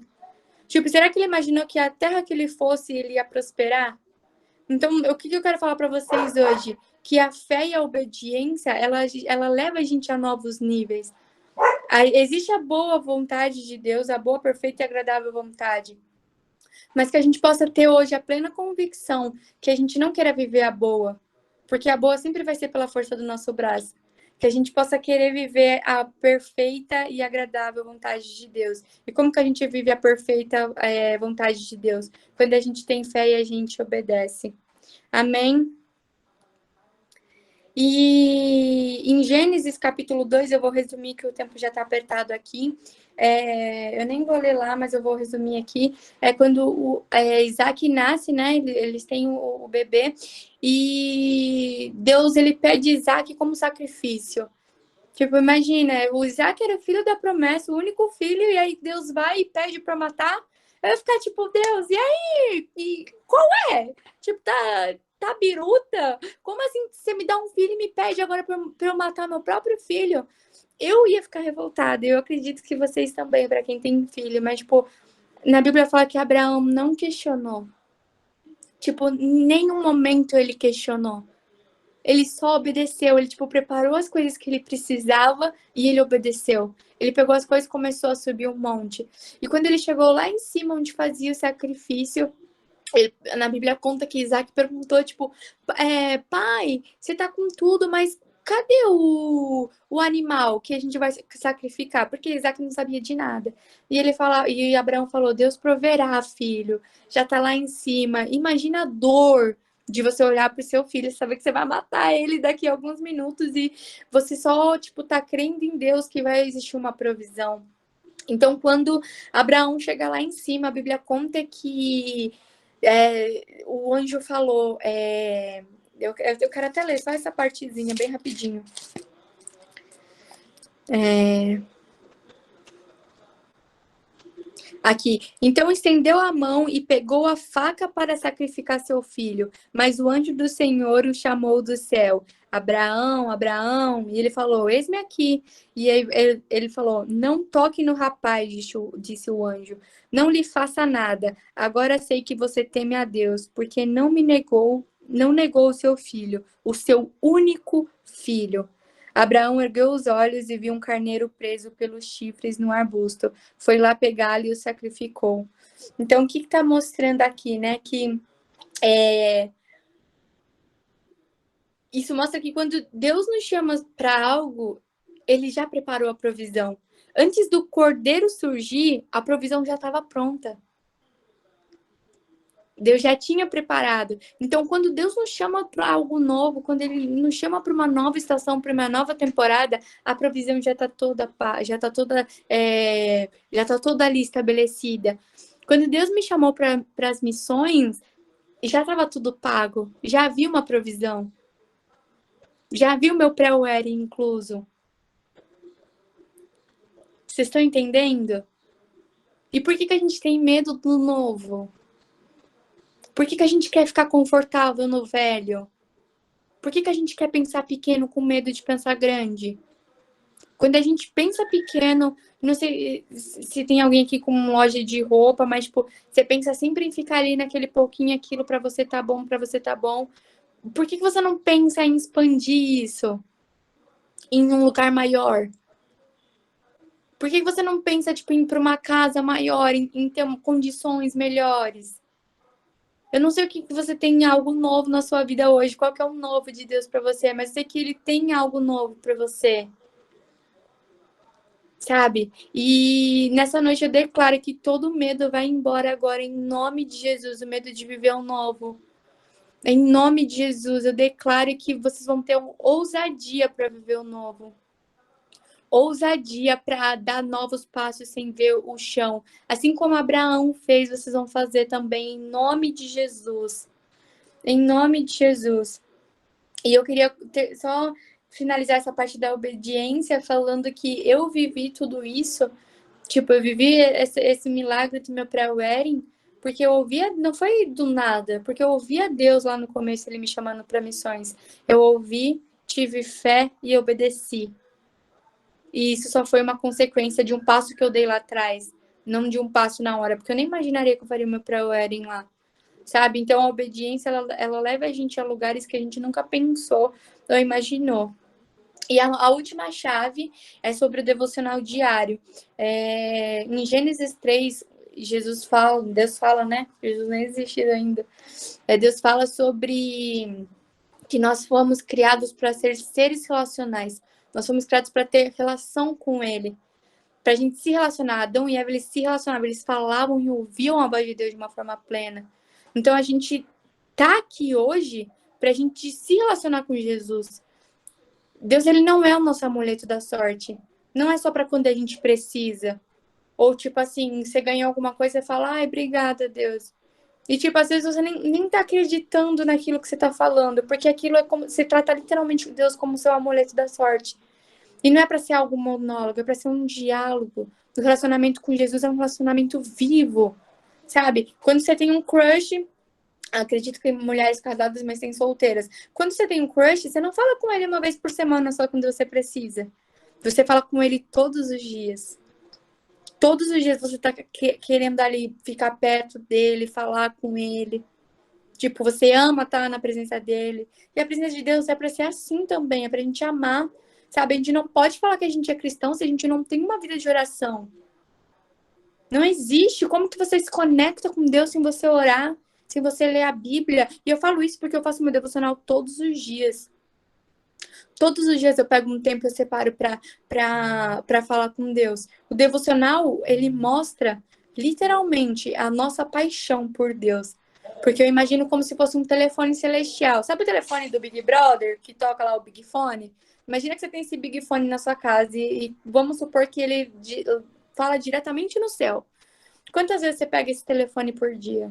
Tipo, será que ele imaginou que a terra que ele fosse, ele ia prosperar? Então, o que eu quero falar para vocês hoje? Que a fé e a obediência, ela leva a gente a novos níveis. Existe a boa vontade de Deus, a boa, perfeita e agradável vontade. Mas que a gente possa ter hoje a plena convicção que a gente não queira viver a boa. Porque a boa sempre vai ser pela força do nosso braço. Que a gente possa querer viver a perfeita e agradável vontade de Deus. E como que a gente vive a perfeita vontade de Deus? Quando a gente tem fé e a gente obedece. Amém? E em Gênesis capítulo 2, eu vou resumir que o tempo já está apertado aqui. Eu nem vou ler lá, mas eu vou resumir aqui. É quando Isaac nasce, né? Eles têm o bebê. E Deus, ele pede Isaac como sacrifício. Tipo, imagina, o Isaac era filho da promessa, o único filho, e aí Deus vai e pede para matar. Eu ia ficar tipo, Deus, e aí? E qual é? Tipo, tá biruta? Como assim você me dá um filho e me pede agora pra eu matar meu próprio filho? eu ia ficar revoltada. Eu acredito que vocês também, para quem tem filho. Mas, tipo, na Bíblia fala que Abraão não questionou. Tipo, em nenhum momento ele questionou. Ele só obedeceu. Ele, tipo, preparou as coisas que ele precisava e ele obedeceu. Ele pegou as coisas e começou a subir um monte. E quando ele chegou lá em cima, onde fazia o sacrifício, na Bíblia conta que Isaac perguntou, tipo, pai, você tá com tudo, mas cadê o animal que a gente vai sacrificar? Porque Isaac não sabia de nada. E Abraão falou, Deus proverá, filho. Já tá lá em cima. Imagina a dor de você olhar pro seu filho e saber que você vai matar ele daqui a alguns minutos e você só, tipo, tá crendo em Deus que vai existir uma provisão. Então, quando Abraão chega lá em cima, a Bíblia conta que o anjo falou, eu quero até ler só essa partezinha bem rapidinho. Aqui. Então estendeu a mão e pegou a faca para sacrificar seu filho. Mas o anjo do Senhor o chamou do céu. Abraão, Abraão. E ele falou, eis-me aqui. E ele falou, não toque no rapaz, disse o anjo. Não lhe faça nada. Agora sei que você teme a Deus, porque não negou o seu filho, o seu único filho. Abraão ergueu os olhos e viu um carneiro preso pelos chifres no arbusto. Foi lá pegá-lo e o sacrificou. Então, o que está mostrando aqui, né? Que isso mostra que quando Deus nos chama para algo, ele já preparou a provisão. Antes do cordeiro surgir, a provisão já estava pronta. Deus já tinha preparado. Então, quando Deus nos chama para algo novo, quando Ele nos chama para uma nova estação, para uma nova temporada, a provisão já está toda ali estabelecida. Quando Deus me chamou para as missões, já estava tudo pago. Já havia uma provisão. Já havia o meu pré-wedding incluso. Vocês estão entendendo? E por que a gente tem medo do novo? Por que a gente quer ficar confortável no velho? Por que a gente quer pensar pequeno com medo de pensar grande? Quando a gente pensa pequeno, não sei se tem alguém aqui com uma loja de roupa, mas tipo, você pensa sempre em ficar ali naquele pouquinho aquilo para você tá bom, para você tá bom. Por que você não pensa em expandir isso em um lugar maior? Por que você não pensa tipo, em ir para uma casa maior, em ter condições melhores? Eu não sei o que você tem algo novo na sua vida hoje, qual que é o novo de Deus para você, mas eu sei que Ele tem algo novo para você, sabe? E nessa noite eu declaro que todo medo vai embora agora, em nome de Jesus, o medo de viver o novo. Em nome de Jesus, eu declaro que vocês vão ter uma ousadia para viver o novo. Ousadia para dar novos passos sem ver o chão. Assim como Abraão fez, vocês vão fazer também, em nome de Jesus. Em nome de Jesus. E eu queria só finalizar essa parte da obediência falando que eu vivi tudo isso. Tipo, eu vivi esse milagre do meu pré-wedding porque eu ouvia, não foi do nada, porque eu ouvia Deus lá no começo, Ele me chamando para missões. Eu ouvi, tive fé e obedeci. E isso só foi uma consequência de um passo que eu dei lá atrás, não de um passo na hora, porque eu nem imaginaria que eu faria o meu pré-wedding lá. Sabe? Então, a obediência, ela leva a gente a lugares que a gente nunca pensou ou imaginou. E a última chave é sobre o devocional diário. Em Gênesis 3, Deus fala, né? Jesus nem existiu ainda. Deus fala sobre que nós fomos criados para ser seres relacionais. Nós fomos criados para ter relação com Ele. Para a gente se relacionar. Adão e Eva, eles se relacionavam, eles falavam e ouviam a voz de Deus de uma forma plena. Então, a gente tá aqui hoje para a gente se relacionar com Jesus. Deus, ele não é o nosso amuleto da sorte. Não é só para quando a gente precisa. Ou, tipo assim, você ganhou alguma coisa e fala, ai, obrigada, Deus. E, tipo, às vezes você nem tá acreditando naquilo que você tá falando, porque aquilo é como, você trata literalmente Deus como seu amuleto da sorte. E não é para ser algo monólogo, é para ser um diálogo. O relacionamento com Jesus é um relacionamento vivo, sabe? Quando você tem um crush, acredito que mulheres casadas, mas tem solteiras. Quando você tem um crush, você não fala com ele uma vez por semana só quando você precisa. Você fala com ele todos os dias. Todos os dias você tá querendo ali ficar perto dele, falar com ele. Tipo, você ama estar na presença dele. E a presença de Deus é pra ser assim também, é pra gente amar. Sabe, a gente não pode falar que a gente é cristão se a gente não tem uma vida de oração. Não existe. Como que você se conecta com Deus sem você orar, sem você ler a Bíblia? E eu falo isso porque eu faço meu devocional todos os dias. Todos os dias eu pego um tempo e eu separo para falar com Deus. O devocional, ele mostra literalmente a nossa paixão por Deus. Porque eu imagino como se fosse um telefone celestial. Sabe o telefone do Big Brother, que toca lá o Big Fone? Imagina que você tem esse Big Fone na sua casa e vamos supor que ele fala diretamente no céu. Quantas vezes você pega esse telefone por dia?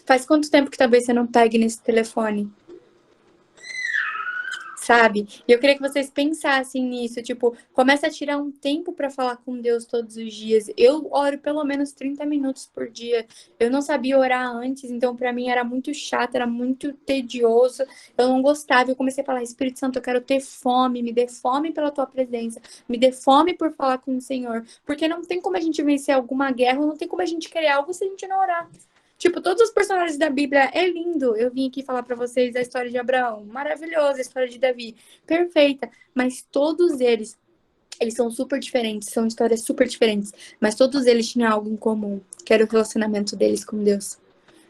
Faz quanto tempo que talvez você não pegue nesse telefone? Sabe? E eu queria que vocês pensassem nisso, tipo, começa a tirar um tempo para falar com Deus todos os dias. Eu oro pelo menos 30 minutos por dia. Eu não sabia orar antes, então para mim era muito chato, era muito tedioso. Eu não gostava. Eu comecei a falar: Espírito Santo, eu quero ter fome, me dê fome pela tua presença, me dê fome por falar com o Senhor, porque não tem como a gente vencer alguma guerra, não tem como a gente querer algo se a gente não orar. Tipo, todos os personagens da Bíblia é lindo. Eu vim aqui falar pra vocês a história de Abraão, maravilhosa, a história de Davi, perfeita. Mas todos eles são super diferentes, são histórias super diferentes. Mas todos eles tinham algo em comum, que era o relacionamento deles com Deus.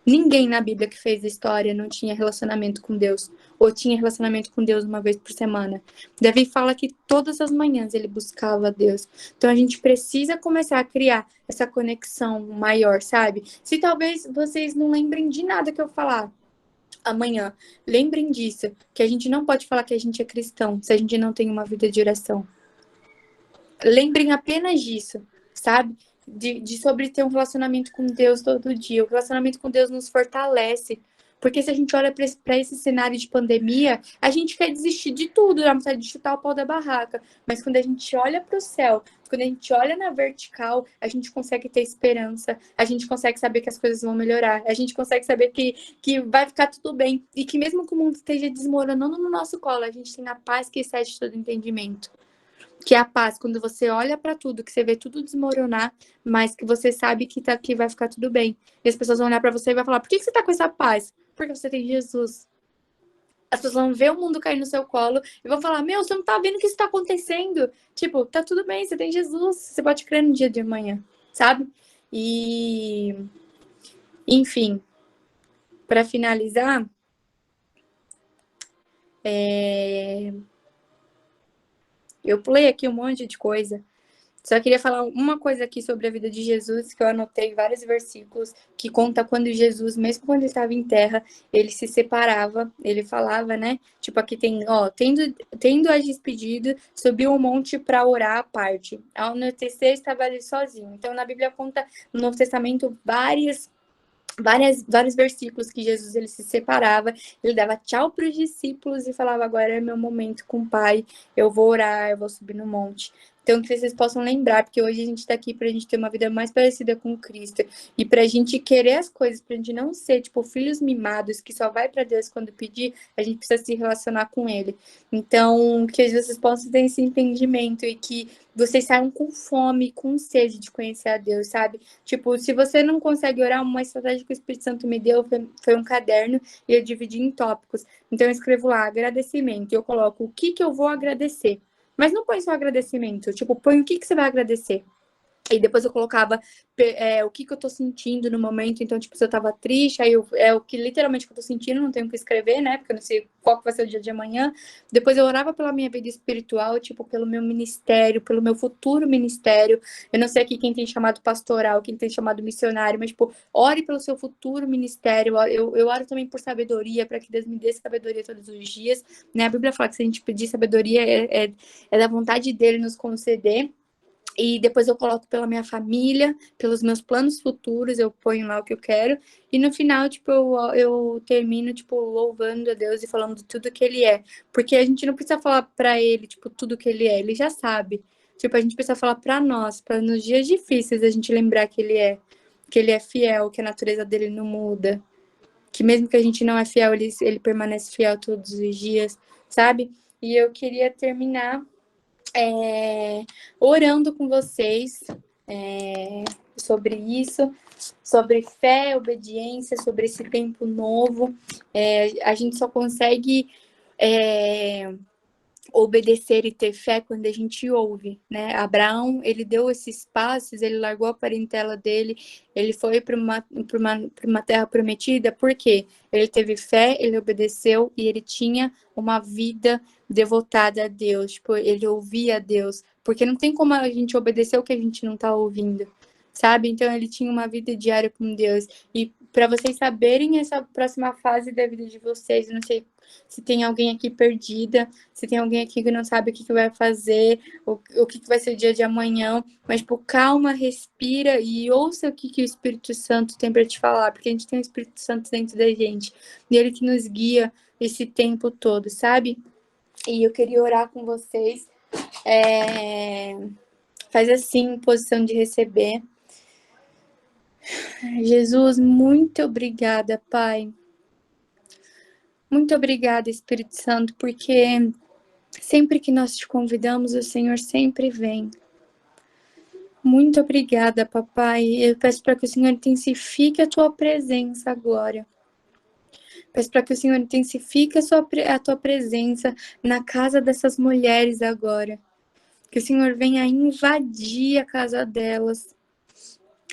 Ninguém na Bíblia que fez a história não tinha relacionamento com Deus, ou tinha relacionamento com Deus uma vez por semana. Davi fala que todas as manhãs ele buscava Deus. Então a gente precisa começar a criar essa conexão maior, sabe? Se talvez vocês não lembrem de nada que eu falar amanhã, lembrem disso, que a gente não pode falar que a gente é cristão se a gente não tem uma vida de oração. Lembrem apenas disso, sabe? De sobre ter um relacionamento com Deus todo dia. O relacionamento com Deus nos fortalece. Porque se a gente olha para esse cenário de pandemia, a gente quer desistir de tudo, dá vontade de chutar o pau da barraca. Mas quando a gente olha para o céu, quando a gente olha na vertical, a gente consegue ter esperança, a gente consegue saber que as coisas vão melhorar, a gente consegue saber que vai ficar tudo bem. E que mesmo que o mundo esteja desmoronando no nosso colo, a gente tem a paz que excede todo entendimento. Que é a paz, quando você olha para tudo, que você vê tudo desmoronar, mas que você sabe que vai ficar tudo bem. E as pessoas vão olhar para você e vai falar: por que você tá com essa paz? Porque você tem Jesus. As pessoas vão ver o mundo cair no seu colo e vão falar: meu, você não tá vendo o que está acontecendo? Tipo, tá tudo bem, você tem Jesus. Você pode crer no dia de amanhã, sabe? E, enfim, para finalizar, eu pulei aqui um monte de coisa. Só queria falar uma coisa aqui sobre a vida de Jesus, que eu anotei vários versículos, que conta quando Jesus, mesmo quando ele estava em terra, ele se separava, ele falava, né? Tipo, aqui tem, ó, tendo a despedido, subiu um monte para orar à parte. Ao anoitecer, estava ali sozinho. Então, na Bíblia conta, no Novo Testamento, vários versículos que Jesus ele se separava, ele dava tchau para os discípulos e falava: agora é meu momento com o Pai, eu vou orar, eu vou subir no monte. Então, que vocês possam lembrar, porque hoje a gente está aqui para a gente ter uma vida mais parecida com Cristo e para a gente querer as coisas, para a gente não ser tipo filhos mimados que só vai para Deus quando pedir, a gente precisa se relacionar com Ele. Então, que vocês possam ter esse entendimento e que vocês saiam com fome, com sede de conhecer a Deus, sabe? Tipo, se você não consegue orar, uma estratégia que o Espírito Santo me deu foi um caderno e eu dividi em tópicos. Então, eu escrevo lá, agradecimento, e eu coloco o que eu vou agradecer. Mas não põe só agradecimento, tipo, põe o que você vai agradecer. E depois eu colocava o que eu tô sentindo no momento. Então, tipo, se eu tava triste, aí é o que literalmente que eu tô sentindo, não tenho o que escrever, né? Porque eu não sei qual que vai ser o dia de amanhã. Depois eu orava pela minha vida espiritual, tipo, pelo meu ministério, pelo meu futuro ministério. Eu não sei aqui quem tem chamado pastoral, quem tem chamado missionário, mas, tipo, ore pelo seu futuro ministério. Eu oro também por sabedoria, para que Deus me dê sabedoria todos os dias, né? A Bíblia fala que se a gente pedir sabedoria, é da vontade dele nos conceder. E depois eu coloco pela minha família, pelos meus planos futuros, eu ponho lá o que eu quero. E no final, tipo, eu termino, tipo, louvando a Deus e falando de tudo que Ele é. Porque a gente não precisa falar pra Ele, tipo, tudo que Ele é. Ele já sabe. Tipo, a gente precisa falar pra nós, pra nos dias difíceis a gente lembrar que Ele é fiel, que a natureza dele não muda. Que mesmo que a gente não é fiel, Ele permanece fiel todos os dias, sabe? E eu queria terminar orando com vocês sobre isso, sobre fé, obediência, sobre esse tempo novo. A gente só consegue obedecer e ter fé quando a gente ouve, né? Abraão, ele deu esses passos, ele largou a parentela dele, ele foi para uma terra prometida, porque ele teve fé, ele obedeceu e ele tinha uma vida devotada a Deus, tipo, ele ouvia a Deus, porque não tem como a gente obedecer o que a gente não está ouvindo, sabe? Então ele tinha uma vida diária com Deus. E para vocês saberem essa próxima fase da vida de vocês, eu não sei se tem alguém aqui perdida, se tem alguém aqui que não sabe o que vai fazer, o que vai ser o dia de amanhã, mas, tipo, calma, respira e ouça o que o Espírito Santo tem para te falar, porque a gente tem o Espírito Santo dentro da gente, e ele que nos guia esse tempo todo, sabe? E eu queria orar com vocês. Faz assim, em posição de receber. Jesus, muito obrigada, Pai. Muito obrigada, Espírito Santo, porque sempre que nós te convidamos, o Senhor sempre vem. Muito obrigada, papai. Eu peço para que o Senhor intensifique a tua presença agora. Peço para que o Senhor intensifique a tua presença na casa dessas mulheres agora. Que o Senhor venha invadir a casa delas.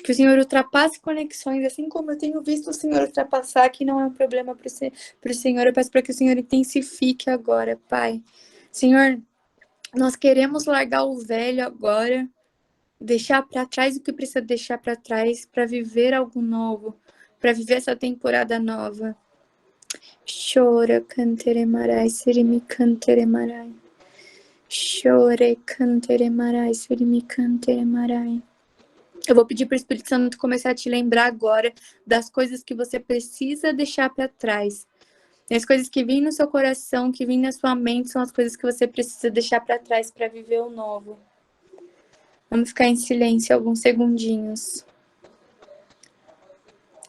Que o Senhor ultrapasse conexões, assim como eu tenho visto o Senhor ultrapassar, que não é um problema para o Senhor. Eu peço para que o Senhor intensifique agora, Pai. Senhor, nós queremos largar o velho agora, deixar para trás o que precisa deixar para trás, para viver algo novo, para viver essa temporada nova. Chora, canteremarai, sirimi canteremarai. Chore, canteremarai, sirimi canteremarai. Eu vou pedir para o Espírito Santo começar a te lembrar agora das coisas que você precisa deixar para trás. E as coisas que vêm no seu coração, que vêm na sua mente, são as coisas que você precisa deixar para trás para viver o novo. Vamos ficar em silêncio alguns segundinhos.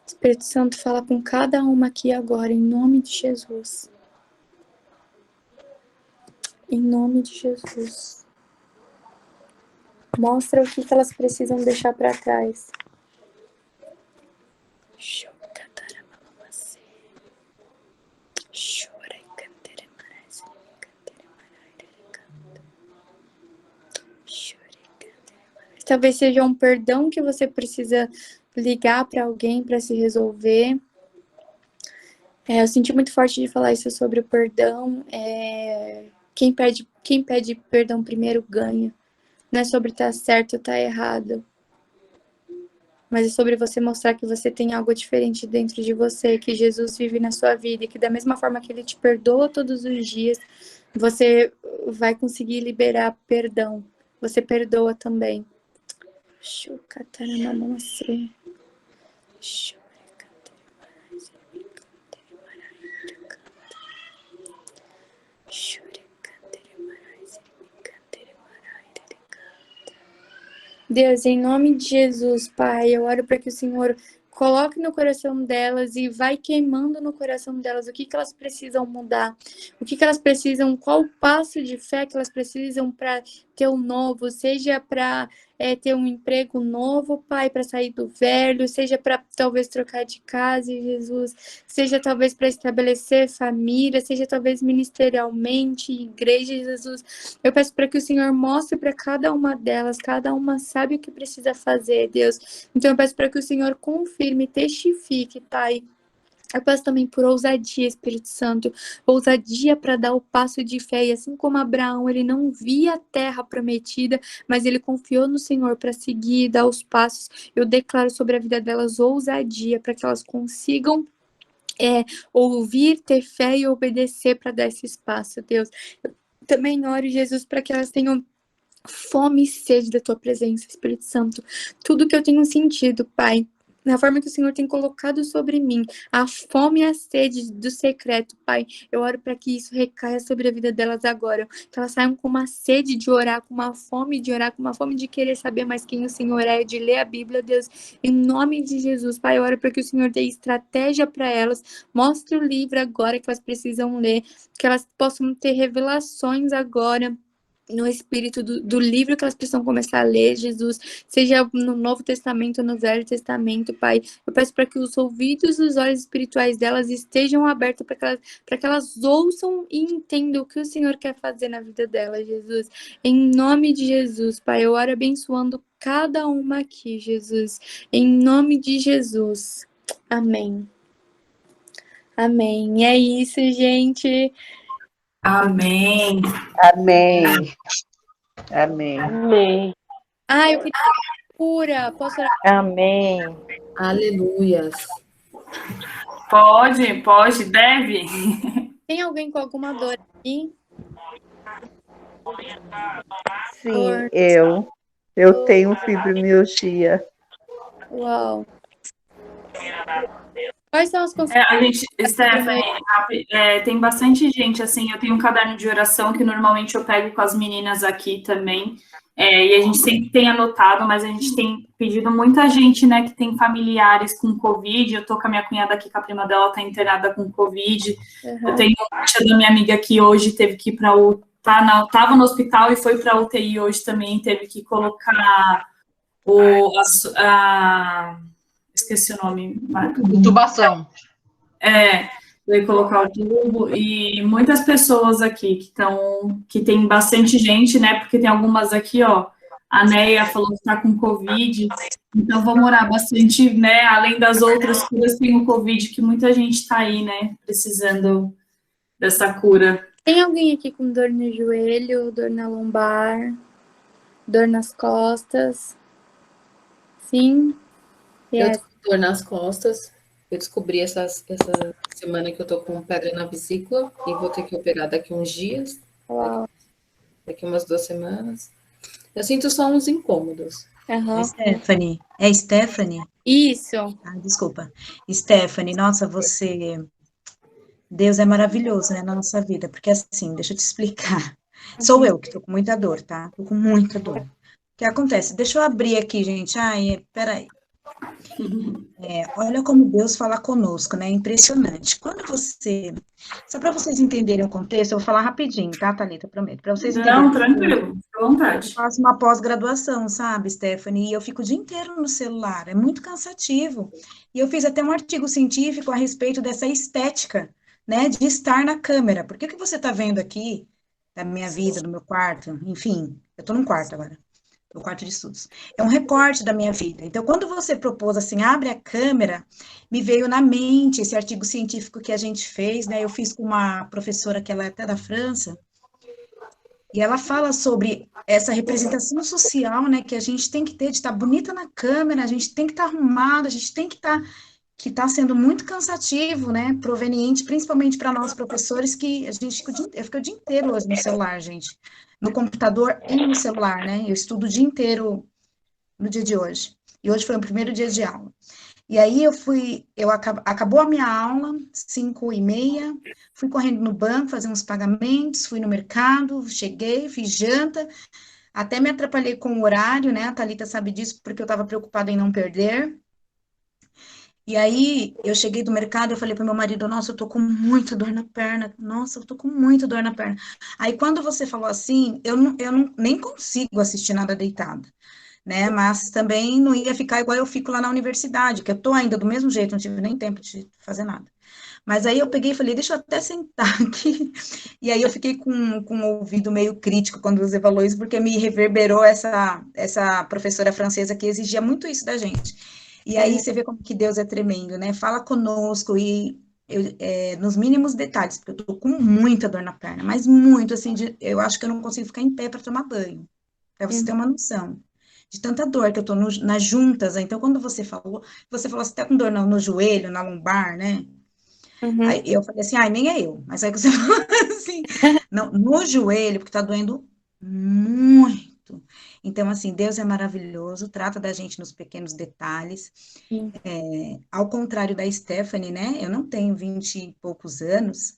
Espírito Santo, fala com cada uma aqui agora, em nome de Jesus. Em nome de Jesus. Mostra o que elas precisam deixar para trás. Talvez seja um perdão que você precisa ligar para alguém para se resolver. Eu senti muito forte de falar isso sobre o perdão. Quem pede perdão primeiro ganha. Não é sobre estar certo ou estar errado. Mas é sobre você mostrar que você tem algo diferente dentro de você, que Jesus vive na sua vida, e que da mesma forma que Ele te perdoa todos os dias, você vai conseguir liberar perdão. Você perdoa também. Deus, em nome de Jesus, Pai, eu oro para que o Senhor coloque no coração delas e vai queimando no coração delas o que elas precisam mudar, o que elas precisam, qual o passo de fé que elas precisam para ter um novo, seja para ter um emprego novo, Pai, para sair do velho, seja para talvez trocar de casa, Jesus, seja talvez para estabelecer família, seja talvez ministerialmente, igreja, Jesus. Eu peço para que o Senhor mostre para cada uma delas, cada uma sabe o que precisa fazer, Deus. Então eu peço para que o Senhor confirme, testifique, Pai. Eu peço também por ousadia, Espírito Santo, ousadia para dar o passo de fé. E assim como Abraão, ele não via a terra prometida, mas ele confiou no Senhor para seguir e dar os passos. Eu declaro sobre a vida delas ousadia para que elas consigam ouvir, ter fé e obedecer para dar esse espaço, Deus. Eu também oro, Jesus, para que elas tenham fome e sede da tua presença, Espírito Santo. Tudo que eu tenho sentido, Pai, na forma que o Senhor tem colocado sobre mim, a fome e a sede do secreto, Pai, eu oro para que isso recaia sobre a vida delas agora, que elas saiam com uma sede de orar, com uma fome de orar, com uma fome de querer saber mais quem o Senhor é, de ler a Bíblia, Deus, em nome de Jesus, Pai, eu oro para que o Senhor dê estratégia para elas, mostre o livro agora que elas precisam ler, que elas possam ter revelações agora, no espírito do livro que elas precisam começar a ler, Jesus, seja no Novo Testamento, no Velho Testamento, Pai. Eu peço para que os ouvidos e os olhos espirituais delas estejam abertos para que elas ouçam e entendam o que o Senhor quer fazer na vida delas, Jesus. Em nome de Jesus, Pai, eu oro abençoando cada uma aqui, Jesus. Em nome de Jesus. Amém. Amém. É isso, gente. Amém. Amém. Amém. Amém. Ah, eu queria cura. Posso orar? Amém. Aleluias. Pode, deve. Tem alguém com alguma dor aqui? Sim, eu tenho fibromialgia. Uau. Quais são as A consequências? gente, Stephanie, tem bastante gente, assim, eu tenho um caderno de oração que normalmente eu pego com as meninas aqui também, e a gente sempre tem anotado, mas a gente tem pedido muita gente, né, que tem familiares com Covid. Eu tô com a minha cunhada aqui, que a prima dela tá internada com Covid. Eu tenho uma tia da minha amiga que hoje teve que ir para tava no hospital e foi para UTI hoje também, teve que colocar esqueci o nome. Intubação. Veio colocar o tubo, e muitas pessoas aqui que tem bastante gente, né? Porque tem algumas aqui, ó. A Neia falou que está com Covid, então vamos orar bastante, né? Além das outras curas, tem o Covid, que muita gente está aí, né? Precisando dessa cura. Tem alguém aqui com dor no joelho, dor na lombar, dor nas costas? Sim? Eu tô com dor nas costas. Eu descobri essa semana que eu tô com pedra na vesícula e vou ter que operar daqui uns dias. Uau. Daqui umas 2 semanas. Eu sinto só uns incômodos. Uhum. Stephanie. É Stephanie? Isso. Ah, desculpa. Stephanie, nossa, Deus é maravilhoso, né, na nossa vida, porque assim, deixa eu te explicar. Sou eu que tô com muita dor, tá? Tô com muita dor. O que acontece? Deixa eu abrir aqui, gente. Ai, peraí. Olha como Deus fala conosco, né? Impressionante. Quando você... Só para vocês entenderem o contexto, eu vou falar rapidinho, tá, Thalita? Prometo. Para vocês entenderem. Não, tranquilo, fica à vontade. Eu faço uma pós-graduação, sabe, Stephanie? E eu fico o dia inteiro no celular. É muito cansativo. E eu fiz até um artigo científico a respeito dessa estética, né? De estar na câmera. Por que que você está vendo aqui, da minha vida, do meu quarto? Enfim, eu estou num quarto agora. No quarto de estudos. É um recorte da minha vida. Então, quando você propôs assim, abre a câmera, me veio na mente esse artigo científico que a gente fez, né? Eu fiz com uma professora que ela é até da França, e ela fala sobre essa representação social, né, que a gente tem que ter, de estar bonita na câmera, a gente tem que estar arrumada, a gente tem que está sendo muito cansativo, né, proveniente principalmente para nós professores, que a gente eu fico o dia inteiro hoje no celular, gente, no computador e no celular, né, eu estudo o dia inteiro no dia de hoje, e hoje foi o primeiro dia de aula. E aí acabou a minha aula, 5h30, fui correndo no banco, fazer uns pagamentos, fui no mercado, cheguei, fiz janta, até me atrapalhei com o horário, né, a Thalita sabe disso, porque eu estava preocupada em não perder. E aí, eu cheguei do mercado, eu falei para meu marido, nossa, eu tô com muita dor na perna, nossa, eu tô com muita dor na perna. Aí, quando você falou assim, eu nem consigo assistir nada deitada, né, mas também não ia ficar igual eu fico lá na universidade, que eu tô ainda do mesmo jeito, não tive nem tempo de fazer nada. Mas aí eu peguei e falei, deixa eu até sentar aqui, e aí eu fiquei com um ouvido meio crítico quando você falou isso, porque me reverberou essa professora francesa que exigia muito isso da gente. E aí você vê como que Deus é tremendo, né? Fala conosco e nos mínimos detalhes, porque eu tô com muita dor na perna, mas muito, assim, eu acho que eu não consigo ficar em pé para tomar banho, para você ter uma noção de tanta dor que eu tô nas juntas. Então, quando você falou, você tá com dor no joelho, na lombar, né? Uhum. Aí eu falei assim, nem é eu, mas aí você falou assim, não, no joelho, porque tá doendo muito. Então, assim, Deus é maravilhoso, trata da gente nos pequenos detalhes. Ao contrário da Stephanie, né? Eu não tenho 20 e poucos anos,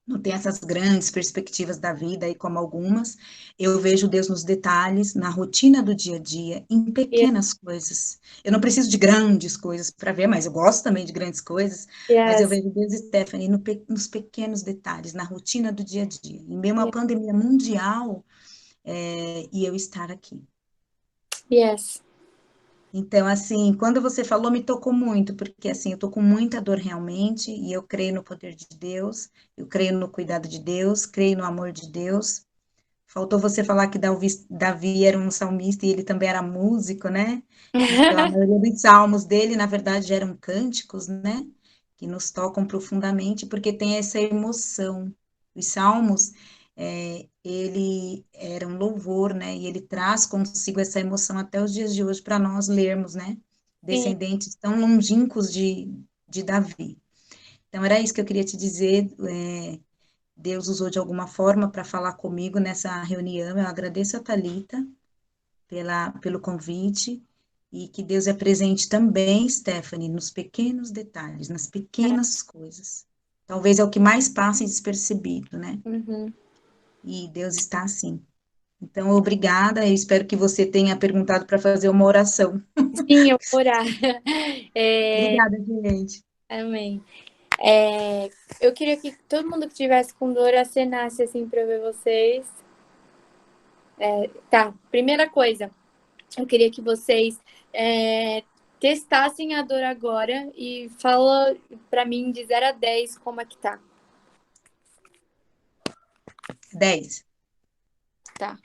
não tem essas grandes perspectivas da vida aí como algumas, eu vejo Deus nos detalhes, na rotina do dia a dia, em Yes, pequenas coisas. Eu não preciso de grandes coisas para ver, mas eu gosto também de grandes coisas, mas eu yes, vejo Deus, Stephanie, nos pequenos detalhes, na rotina do dia a dia, em meio a uma yes, pandemia mundial, e eu estar aqui. yes. Então, assim, quando você falou, me tocou muito, porque, assim, eu tô com muita dor realmente, e eu creio no poder de Deus, eu creio no cuidado de Deus, creio no amor de Deus. Faltou você falar que Davi era um salmista e ele também era músico, né? Então, a maioria dos salmos dele, na verdade, eram cânticos, né? Que nos tocam profundamente, porque tem essa emoção. Os salmos, ele era um louvor, né? E ele traz consigo essa emoção até os dias de hoje para nós lermos, né? Sim, Descendentes tão longínquos de Davi. Então, era isso que eu queria te dizer. Deus usou de alguma forma para falar comigo nessa reunião. Eu agradeço a Thalita pelo convite e que Deus é presente também, Stephanie, nos pequenos detalhes, nas pequenas coisas. Talvez é o que mais passa despercebido, né? uhum. E Deus está assim. Então, obrigada. Eu espero que você tenha perguntado para fazer uma oração. Sim, eu vou orar. É, Obrigada, gente. amém. É, eu queria que todo mundo que estivesse com dor acenasse assim para eu ver vocês. Tá, primeira coisa, eu queria que vocês testassem a dor agora e fala para mim de 0 a 10 como é que tá. 10. Tá.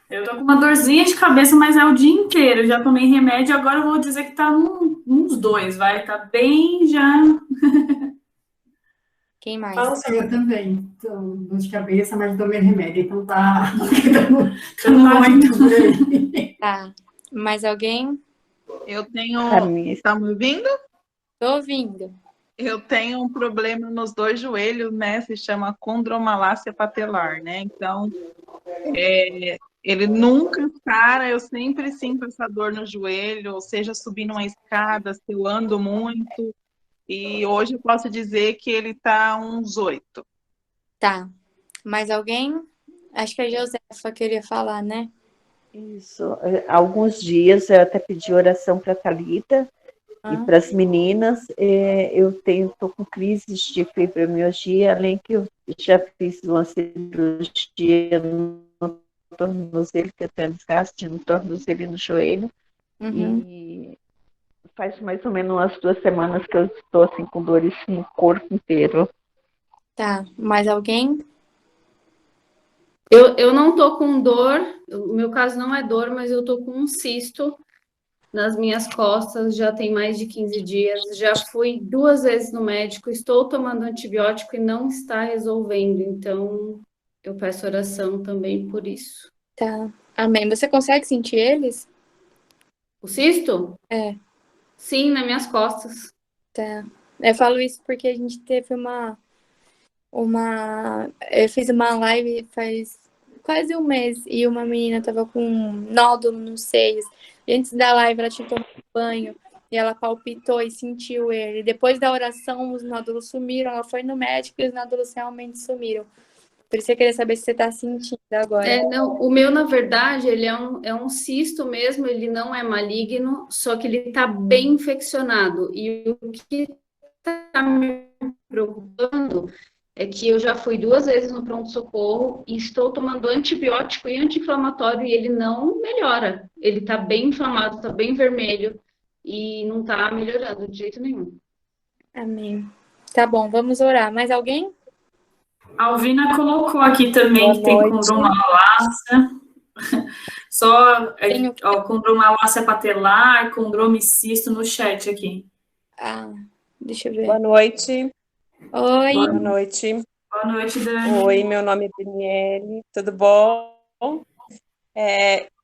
Eu tô com uma dorzinha de cabeça, mas é o dia inteiro. Eu já tomei remédio, agora eu vou dizer que tá uns 2, vai. Tá bem já. Quem mais? Fala assim, eu também. Tô dor de cabeça, mas tomei remédio, então tá. Tá muito por aí. Tá. Mais alguém? Eu tenho. A minha Tá me ouvindo? Tô ouvindo. Eu tenho um problema nos dois joelhos, né? Se chama condromalácia patelar, né? Então, ele nunca para, eu sempre sinto essa dor no joelho, ou seja, subindo uma escada, se eu ando muito. E hoje eu posso dizer que ele tá uns 8. Tá. Mais alguém? Acho que a Josefa queria falar, né? Isso. Alguns dias eu até pedi oração para a Thalita e para as meninas. Eu estou com crises de fibromialgia, além que eu já fiz uma cirurgia no tornozelo, que eu tenho desgaste no tornozelo e no joelho. Uhum. E faz mais ou menos umas 2 semanas que eu estou assim, com dores no corpo inteiro. Tá. Mais alguém? Eu não tô com dor, o meu caso não é dor, mas eu tô com um cisto nas minhas costas, já tem mais de 15 dias, já fui 2 vezes no médico, estou tomando antibiótico e não está resolvendo, então eu peço oração também por isso. Tá. Amém. Você consegue sentir eles? O cisto? É. Sim, nas minhas costas. Tá. Eu falo isso porque a gente teve eu fiz uma live faz quase um mês e uma menina tava com um nódulo nos seios. E antes da live ela tinha tomado banho e ela palpitou e sentiu ele. Depois da oração os nódulos sumiram. Ela foi no médico e os nódulos realmente sumiram. Por isso eu queria saber se você tá sentindo agora. Não, o meu, na verdade, ele é um cisto mesmo, ele não é maligno, só que ele está bem infeccionado. E o que está me preocupando é que eu já fui 2 vezes no pronto-socorro e estou tomando antibiótico e anti-inflamatório e ele não melhora. Ele está bem inflamado, está bem vermelho e não está melhorando de jeito nenhum. Amém. Tá bom, vamos orar. Mais alguém? A Alvina colocou aqui também Boa que tem noite. condromalácia. Só Tenho- condromalácia patelar, condromicisto no chat aqui. Ah, deixa eu ver. Boa noite. Oi. Boa noite. Boa noite, Dani. Oi, meu nome é Daniele, tudo bom?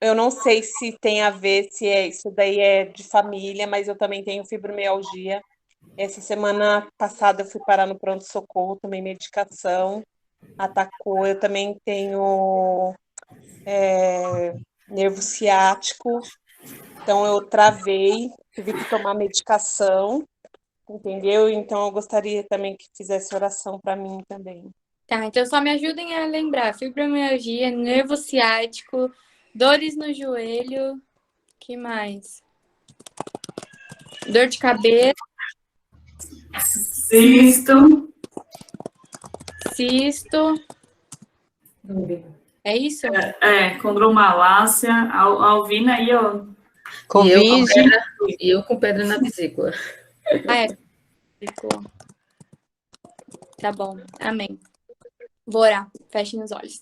Eu não sei se tem a ver, se isso daí é de família, mas eu também tenho fibromialgia. Essa semana passada eu fui parar no pronto-socorro, tomei medicação, atacou. Eu também tenho nervo ciático, então eu travei, tive que tomar medicação. entendeu? Então eu gostaria também que fizesse oração para mim também. Tá, então só me ajudem a lembrar. Fibromialgia, nervo ciático, dores no joelho, que mais? Dor de cabeça, Cisto. cisto, é isso? Condromalácia, a Alvina aí, ó. Covid. E eu com pedra na vesícula. Ficou. Tá bom, amém. Vou orar, fechem os olhos.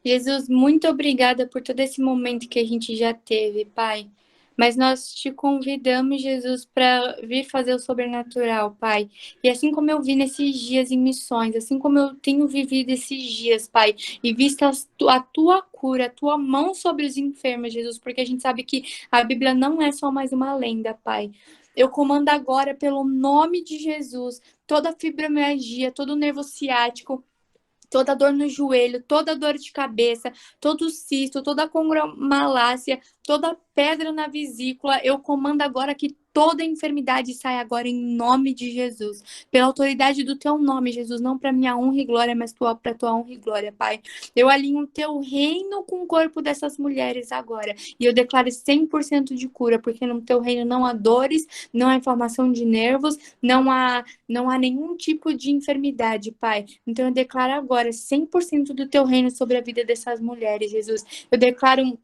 Jesus, muito obrigada por todo esse momento que a gente já teve, Pai. Mas nós te convidamos, Jesus, para vir fazer o sobrenatural, Pai. E assim como eu vi nesses dias em missões, assim como eu tenho vivido esses dias, Pai, e visto a tua cura, a tua mão sobre os enfermos, Jesus, porque a gente sabe que a Bíblia não é só mais uma lenda, Pai. Eu comando agora, pelo nome de Jesus, toda fibromialgia, todo nervo ciático, toda dor no joelho, toda dor de cabeça, todo cisto, toda condromalácia, toda pedra na vesícula, eu comando agora que toda enfermidade saia agora em nome de Jesus. Pela autoridade do teu nome, Jesus, não para minha honra e glória, mas para tua honra e glória, Pai. Eu alinho o teu reino com o corpo dessas mulheres agora. E eu declaro 100% de cura, porque no teu reino não há dores, não há inflamação de nervos, não há nenhum tipo de enfermidade, Pai. Então eu declaro agora 100% do teu reino sobre a vida dessas mulheres, Jesus. Eu declaro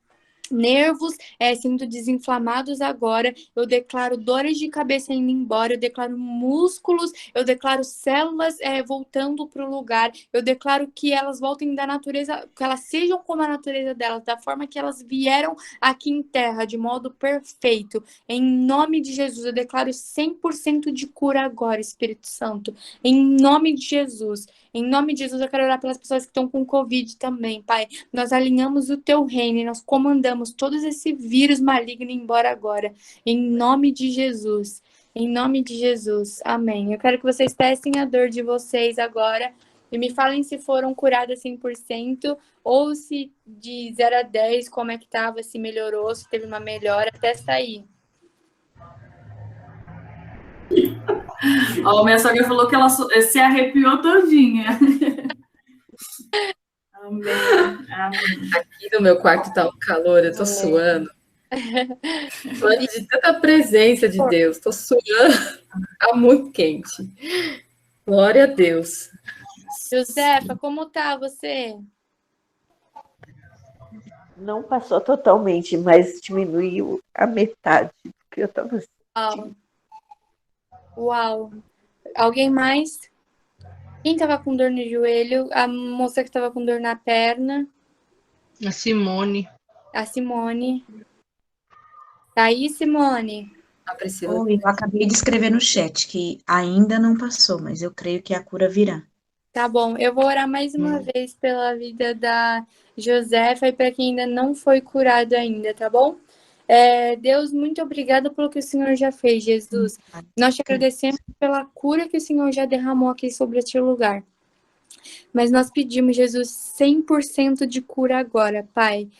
nervos sendo desinflamados agora, eu declaro dores de cabeça indo embora, eu declaro músculos, eu declaro células voltando para o lugar, eu declaro que elas voltem da natureza, que elas sejam como a natureza delas, da forma que elas vieram aqui em terra, de modo perfeito. Em nome de Jesus, eu declaro 100% de cura agora, Espírito Santo. Em nome de Jesus. Em nome de Jesus, eu quero orar pelas pessoas que estão com Covid também, Pai. Nós alinhamos o teu reino e nós comandamos todos esse vírus maligno embora agora. Em nome de Jesus. Em nome de Jesus. Amém. Eu quero que vocês testem a dor de vocês agora e me falem se foram curadas 100% ou se de 0 a 10, como é que estava, se melhorou, se teve uma melhora. Testa aí. Ó, minha sogra falou que ela se arrepiou todinha. Amém. Amém. Aqui no meu quarto tá um calor, eu tô suando. Suando de tanta presença de Deus. Tô suando. Tá muito quente. Glória a Deus. Josefa, como tá você? Não passou totalmente, mas diminuiu a metade do que eu estava sentindo. Uau. Alguém mais? Quem tava com dor no joelho? A moça que tava com dor na perna? A Simone. A Simone. Tá aí, Simone? A Priscila. Eu acabei de escrever no chat que ainda não passou, mas eu creio que a cura virá. Tá bom, eu vou orar mais uma vez pela vida da Josefa e para quem ainda não foi curado ainda, tá bom? Deus, muito obrigada pelo que o Senhor já fez, Jesus. Nós te agradecemos pela cura que o Senhor já derramou aqui sobre este lugar. Mas nós pedimos, Jesus, 100% de cura agora, Pai.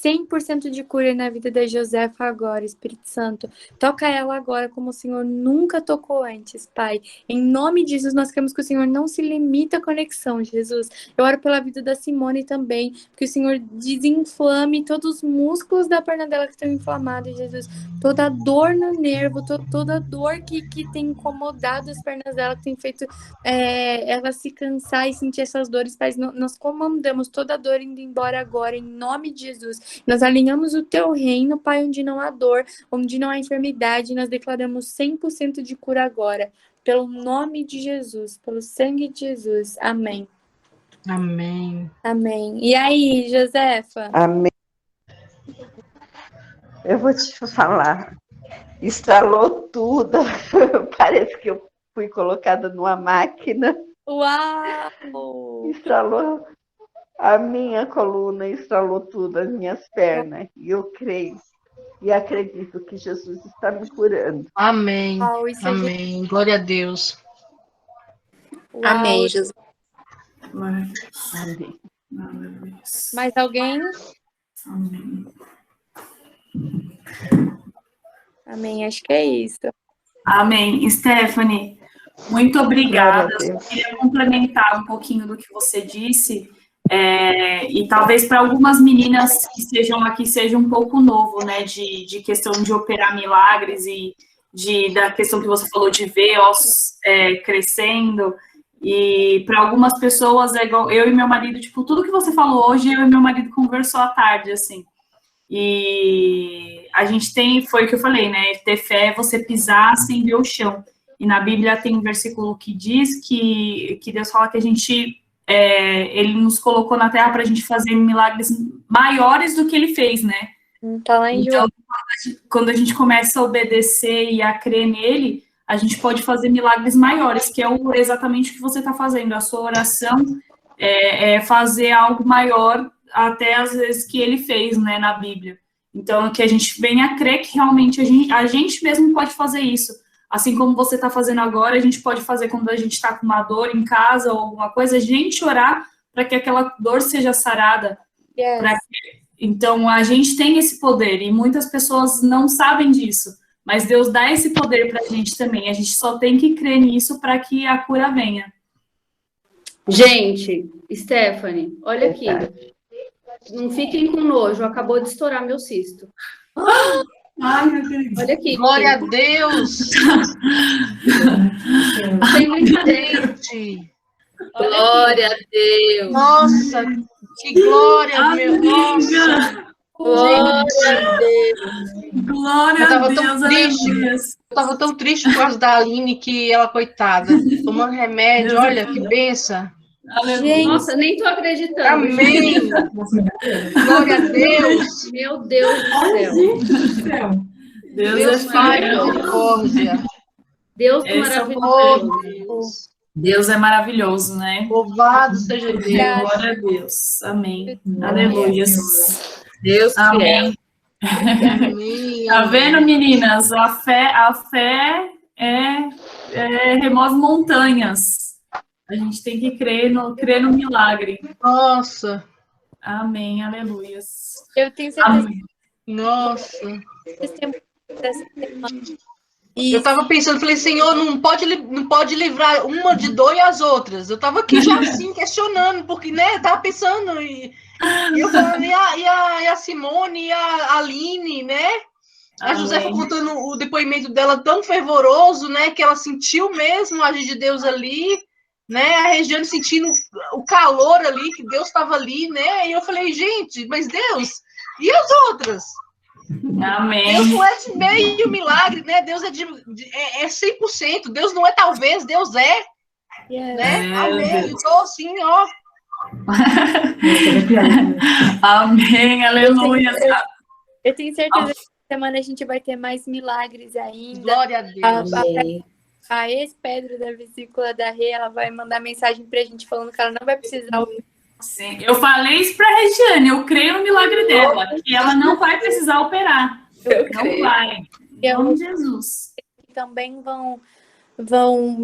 100% de cura na vida da Josefa agora, Espírito Santo. Toca ela agora como o Senhor nunca tocou antes, Pai. Em nome de Jesus, nós queremos que o Senhor não se limite à conexão, Jesus. Eu oro pela vida da Simone também, que o Senhor desinflame todos os músculos da perna dela que estão inflamados, Jesus. Toda dor no nervo, toda dor que tem incomodado as pernas dela, que tem feito ela se cansar e sentir essas dores, Pai. Nós comandamos toda a dor indo embora agora, em nome de Jesus. Nós alinhamos o teu reino, Pai, onde não há dor, onde não há enfermidade. Nós declaramos 100% de cura agora. Pelo nome de Jesus, pelo sangue de Jesus. Amém. Amém. Amém. E aí, Josefa? Amém. Eu vou te falar. Estralou tudo. Parece que eu fui colocada numa máquina. Uau! Estralou a minha coluna, estralou tudo, as minhas pernas. E eu creio e acredito que Jesus está me curando. Amém. Uau, isso é Amém. Glória a Deus. Uau. Amém, Jesus. Amém. Mais alguém? Amém. Amém, acho que é isso. Amém. Stephanie, muito obrigada. Eu só queria complementar um pouquinho do que você disse, e talvez para algumas meninas que estejam aqui seja um pouco novo, né, de questão de operar milagres e da questão que você falou de ver ossos crescendo. E para algumas pessoas é igual eu e meu marido, tipo, tudo que você falou hoje, eu e meu marido conversou à tarde, assim. E a gente foi o que eu falei, né? Ter fé é você pisar sem ver o chão. E na Bíblia tem um versículo que diz que Deus fala que a gente, ele nos colocou na terra para a gente fazer milagres maiores do que ele fez, né? Tá lá em João. Então, quando a gente começa a obedecer e a crer nele, a gente pode fazer milagres maiores, que é exatamente o que você está fazendo. A sua oração é fazer algo maior até às vezes que ele fez, né, na Bíblia. Então, que a gente venha a crer que realmente a gente mesmo pode fazer isso. Assim como você está fazendo agora, a gente pode fazer quando a gente está com uma dor em casa ou alguma coisa, a gente orar para que aquela dor seja sarada. Yes. Então, a gente tem esse poder e muitas pessoas não sabem disso. Mas Deus dá esse poder para a gente também. A gente só tem que crer nisso para que a cura venha. Gente, Stephanie, olha aqui. Não fiquem com nojo, acabou de estourar meu cisto. Ai, meu Deus. Olha aqui. Glória a Deus! Sem brincadeira. Gente! Glória a Deus! Nossa, que glória, meu Amiga! Glória a Deus! Glória Eu a tava Deus! tão triste. Eu tava tão triste por causa da Aline que ela, coitada, tomando remédio, Deus olha é que benção. Gente, Nossa, nem tô acreditando. Amém! Glória a Deus! Meu Deus do céu. Gente do céu. Deus é Pai, fiel. misericórdia. Deus Esse é o maravilhoso. Deus é maravilhoso, né? Louvado seja Deus. Glória a Deus. Amém. Aleluia. Deus fiel. Amém. Amém. Tá vendo, meninas? A fé remove montanhas. A gente tem que crer no milagre. Nossa, Amém. Aleluia. eu tenho certeza Amém. nossa. que esse tempo dessa semana. Eu tava pensando, falei, Senhor, não pode livrar uma de dor e as outras. Eu tava aqui já assim, questionando, porque, né, eu tava pensando, e eu falando, e a Simone, e a Aline, né? A Josefa contando o depoimento dela tão fervoroso, né, que ela sentiu mesmo o agir de Deus ali, né? A Regiane sentindo o calor ali, que Deus estava ali, né? E eu falei, gente, mas Deus, e as outras? Amém. Deus não é de meio milagre, né? Deus é 100%. Deus não é talvez, Deus é. Yes. Né? Amém. Eu tô assim, ó. Amém. Aleluia. Eu tenho certeza que essa semana a gente vai ter mais milagres ainda. Glória a Deus. A ex-Pedro da vesícula da Rê, ela vai mandar mensagem pra gente falando que ela não vai precisar. Sim, eu falei isso pra Regiane, eu creio no milagre dela, que ela não vai precisar operar. Não vai. Em nome de Jesus. Também vão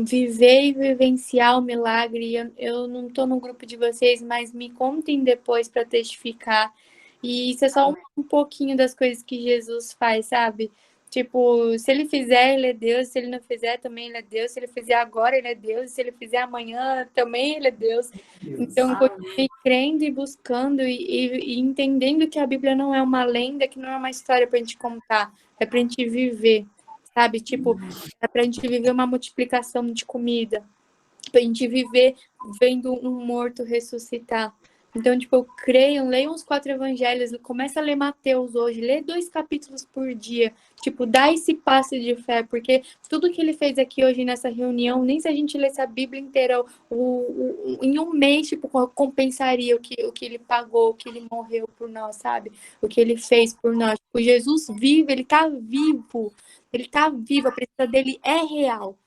viver e vivenciar o milagre. Eu não estou no grupo de vocês, mas me contem depois para testificar. E isso é só um pouquinho das coisas que Jesus faz, sabe? Tipo, se ele fizer, ele é Deus. Se ele não fizer, também ele é Deus. Se ele fizer agora, ele é Deus. Se ele fizer amanhã, também ele é Deus. Então, continue crendo e buscando e entendendo que a Bíblia não é uma lenda, que não é uma história pra gente contar. É pra gente viver, sabe? Tipo, é pra gente viver uma multiplicação de comida. Pra gente viver vendo um morto ressuscitar. Então, tipo, leiam os 4 evangelhos, começa a ler Mateus hoje, lê 2 capítulos por dia, tipo, dá esse passo de fé, porque tudo que ele fez aqui hoje nessa reunião, nem se a gente lesse a Bíblia inteira, em um mês, tipo, compensaria o que ele pagou, o que ele morreu por nós, sabe? O que ele fez por nós. Tipo, Jesus vive, ele tá vivo, a presença dele é real.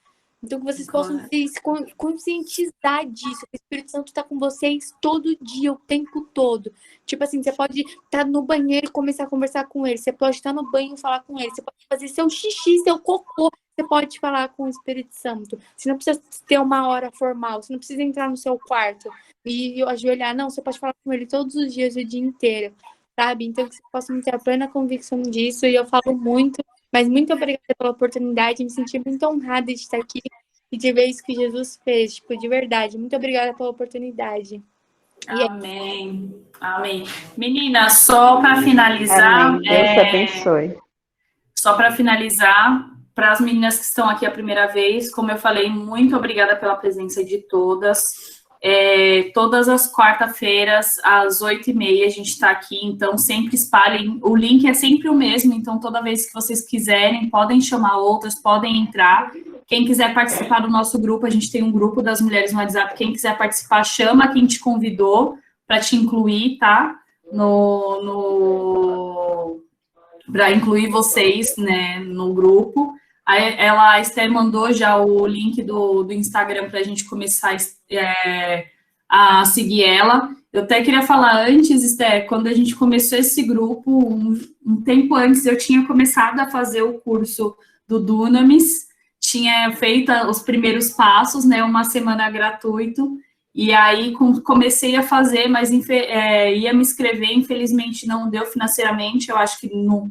Então, que vocês possam se conscientizar disso. O Espírito Santo está com vocês todo dia, o tempo todo. Tipo assim, você pode estar no banheiro e começar a conversar com ele. Você pode estar no banho e falar com ele. Você pode fazer seu xixi, seu cocô. Você pode falar com o Espírito Santo. Você não precisa ter uma hora formal. Você não precisa entrar no seu quarto e ajoelhar. Não, você pode falar com ele todos os dias, o dia inteiro. Sabe? Então, que vocês possam ter a plena convicção disso. E eu falo muito Mas muito obrigada pela oportunidade, me senti muito honrada de estar aqui e de ver isso que Jesus fez, tipo, de verdade. Muito obrigada pela oportunidade. Amém. Amém. Menina, só para finalizar... Amém. Deus abençoe. Só para finalizar, para as meninas que estão aqui a primeira vez, como eu falei, muito obrigada pela presença de todas. Todas as quarta-feiras, às 8h30, a gente está aqui, então sempre espalhem. O link é sempre o mesmo, então toda vez que vocês quiserem, podem chamar outras, podem entrar. Quem quiser participar do nosso grupo, a gente tem um grupo das mulheres no WhatsApp. Quem quiser participar, chama quem te convidou para te incluir, tá? Para incluir vocês, né, no grupo. A Esther mandou já o link do Instagram para a gente começar a seguir ela. Eu até queria falar antes, Esther, quando a gente começou esse grupo, um tempo antes, eu tinha começado a fazer o curso do Dunamis, tinha feito os primeiros passos, né, uma semana gratuito, e aí comecei a fazer, mas ia me inscrever, infelizmente não deu financeiramente, eu acho que não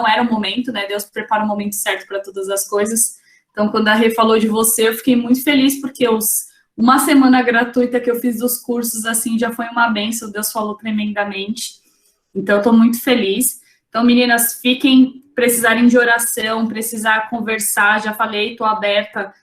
era o momento, né, Deus prepara o momento certo para todas as coisas. Então, quando a Rê falou de você, eu fiquei muito feliz, porque uma semana gratuita que eu fiz dos cursos, assim, já foi uma bênção, Deus falou tremendamente, então eu estou muito feliz. Então, meninas, precisarem de oração, precisar conversar, já falei, estou aberta.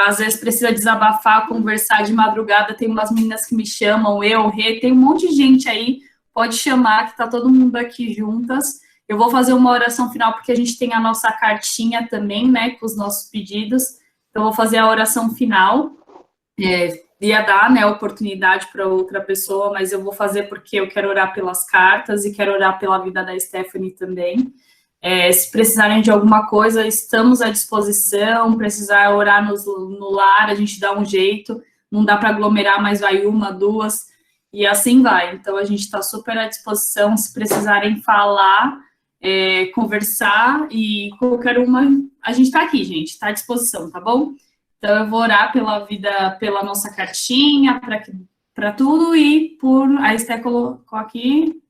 Às vezes precisa desabafar, conversar de madrugada, tem umas meninas que me chamam, o Rê, tem um monte de gente aí, pode chamar, que tá todo mundo aqui juntas. Eu vou fazer uma oração final, porque a gente tem a nossa cartinha também, né, com os nossos pedidos, então eu vou fazer a oração final, ia dar, né, oportunidade para outra pessoa, mas eu vou fazer porque eu quero orar pelas cartas e quero orar pela vida da Stephanie também. Se precisarem de alguma coisa, estamos à disposição. Precisar orar no lar, a gente dá um jeito. Não dá para aglomerar, mas vai 1, 2, e assim vai. Então, a gente está super à disposição. Se precisarem falar, conversar, e qualquer uma, a gente está aqui, gente, está à disposição, tá bom? Então, eu vou orar pela vida, pela nossa cartinha, para tudo, e a Esther colocou aqui...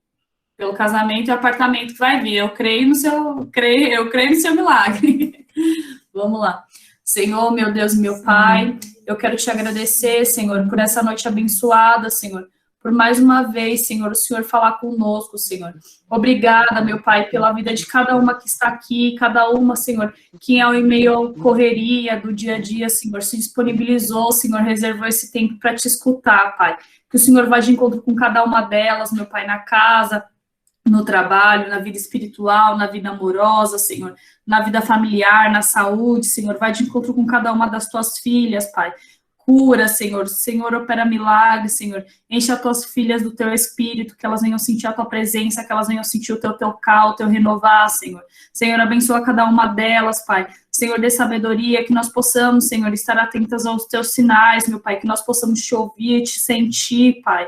pelo casamento e apartamento que vai vir. Eu creio no seu milagre. Vamos lá. Senhor, meu Deus, meu Pai, eu quero te agradecer, Senhor, por essa noite abençoada, Senhor, por mais uma vez, Senhor, o Senhor falar conosco, Senhor. Obrigada, meu Pai, pela vida de cada uma que está aqui, cada uma, Senhor, que é em meio à correria do dia a dia, Senhor, se disponibilizou, Senhor, reservou esse tempo para te escutar, Pai. Que o Senhor vá de encontro com cada uma delas, meu Pai, na casa, no trabalho, na vida espiritual, na vida amorosa, Senhor, na vida familiar, na saúde, Senhor, vai de encontro com cada uma das tuas filhas, Pai. Cura, Senhor. Senhor, opera milagres, Senhor. Enche as tuas filhas do teu espírito, que elas venham sentir a tua presença, que elas venham sentir o teu tocar, o teu renovar, Senhor. Senhor, abençoa cada uma delas, Pai. Senhor, dê sabedoria, que nós possamos, Senhor, estar atentas aos teus sinais, meu Pai, que nós possamos te ouvir, te sentir, Pai.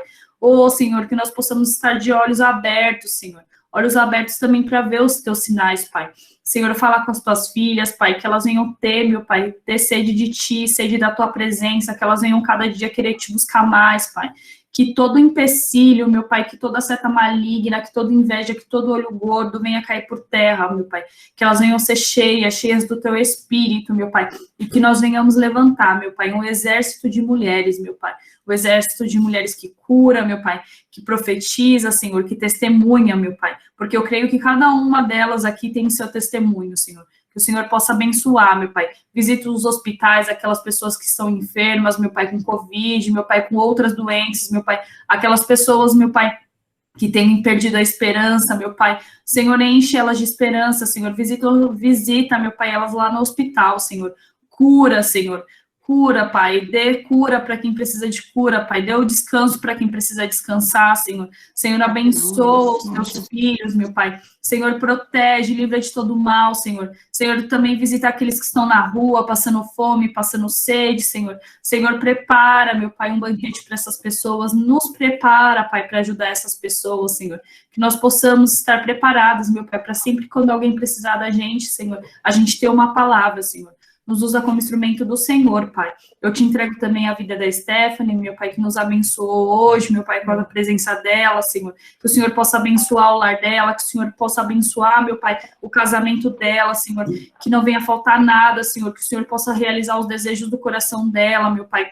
Senhor, que nós possamos estar de olhos abertos, Senhor. Olhos abertos também para ver os teus sinais, Pai. Senhor, fala com as tuas filhas, Pai, que elas venham ter, meu Pai, ter sede de ti, sede da tua presença, que elas venham cada dia querer te buscar mais, Pai. Que todo empecilho, meu Pai, que toda seta maligna, que toda inveja, que todo olho gordo venha cair por terra, meu Pai. Que elas venham ser cheias do teu espírito, meu Pai. E que nós venhamos levantar, meu Pai, um exército de mulheres, meu Pai. O exército de mulheres que cura, meu Pai, que profetiza, Senhor, que testemunha, meu Pai. Porque eu creio que cada uma delas aqui tem o seu testemunho, Senhor. Que o Senhor possa abençoar, meu Pai. Visite os hospitais, aquelas pessoas que estão enfermas, meu Pai, com Covid, meu Pai, com outras doenças, meu Pai. Aquelas pessoas, meu Pai, que têm perdido a esperança, meu Pai. Senhor, enche elas de esperança, Senhor. Visita, meu Pai, elas lá no hospital, Senhor. Cura, Senhor. Cura, Pai, dê cura para quem precisa de cura, Pai, dê o descanso para quem precisa descansar, Senhor. Senhor, abençoa os teus filhos, meu Pai. Senhor, protege, livra de todo mal, Senhor. Senhor, também visita aqueles que estão na rua, passando fome, passando sede, Senhor. Senhor, prepara, meu Pai, um banquete para essas pessoas. Nos prepara, Pai, para ajudar essas pessoas, Senhor. Que nós possamos estar preparados, meu Pai, para sempre quando alguém precisar da gente, Senhor, a gente ter uma palavra, Senhor. nos usa como instrumento do Senhor, Pai. Eu te entrego também a vida da Stephanie, meu Pai, que nos abençoou hoje, meu Pai, com a presença dela, Senhor. Que o Senhor possa abençoar o lar dela, que o Senhor possa abençoar, meu Pai, o casamento dela, Senhor. Que não venha faltar nada, Senhor. Que o Senhor possa realizar os desejos do coração dela, meu Pai.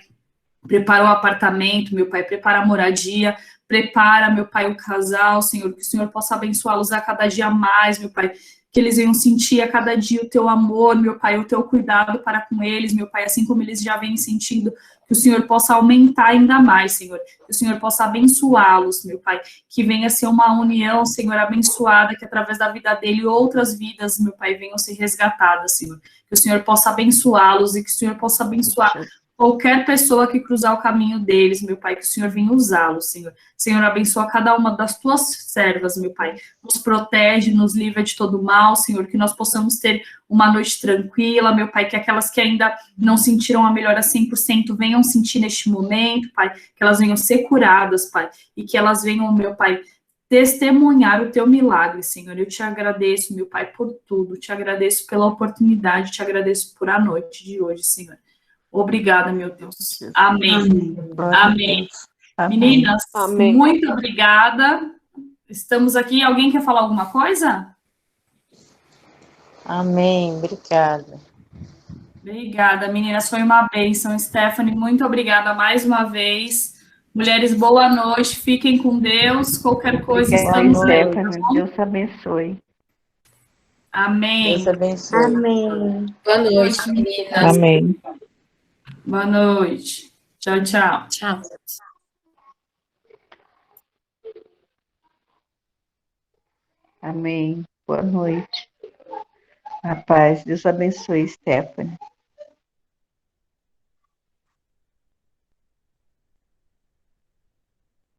Prepara o apartamento, meu Pai, prepara a moradia, prepara, meu Pai, o casal, Senhor, que o Senhor possa abençoá-los a cada dia mais, meu Pai, que eles venham sentir a cada dia o teu amor, meu Pai, o teu cuidado para com eles, meu Pai, assim como eles já vêm sentindo, que o Senhor possa aumentar ainda mais, Senhor, que o Senhor possa abençoá-los, meu Pai, que venha ser uma união, Senhor, abençoada, que através da vida dele outras vidas, meu Pai, venham ser resgatadas, Senhor, que o Senhor possa abençoá-los e que o Senhor possa abençoar qualquer pessoa que cruzar o caminho deles, meu Pai, que o Senhor venha usá-los, Senhor. Senhor, abençoa cada uma das tuas servas, meu Pai. Nos protege, nos livra de todo mal, Senhor, que nós possamos ter uma noite tranquila, meu Pai, que aquelas que ainda não sentiram a melhora 100% venham sentir neste momento, Pai, que elas venham ser curadas, Pai, e que elas venham, meu Pai, testemunhar o teu milagre, Senhor. Eu te agradeço, meu Pai, por tudo, te agradeço pela oportunidade, te agradeço por a noite de hoje, Senhor. Obrigada, meu Deus. Amém. Amém. Amém. Meninas, Amém. Muito obrigada. Estamos aqui. Alguém quer falar alguma coisa? Amém. Obrigada. Obrigada, meninas. Foi uma bênção. Stephanie, muito obrigada mais uma vez. Mulheres, boa noite. Fiquem com Deus. Qualquer coisa, estamos aí. Deus abençoe. Amém. Deus abençoe. Amém. Boa noite, meninas. Amém. Boa noite. Tchau, tchau. Tchau. Amém. Boa noite. A paz. Deus abençoe, Stephanie.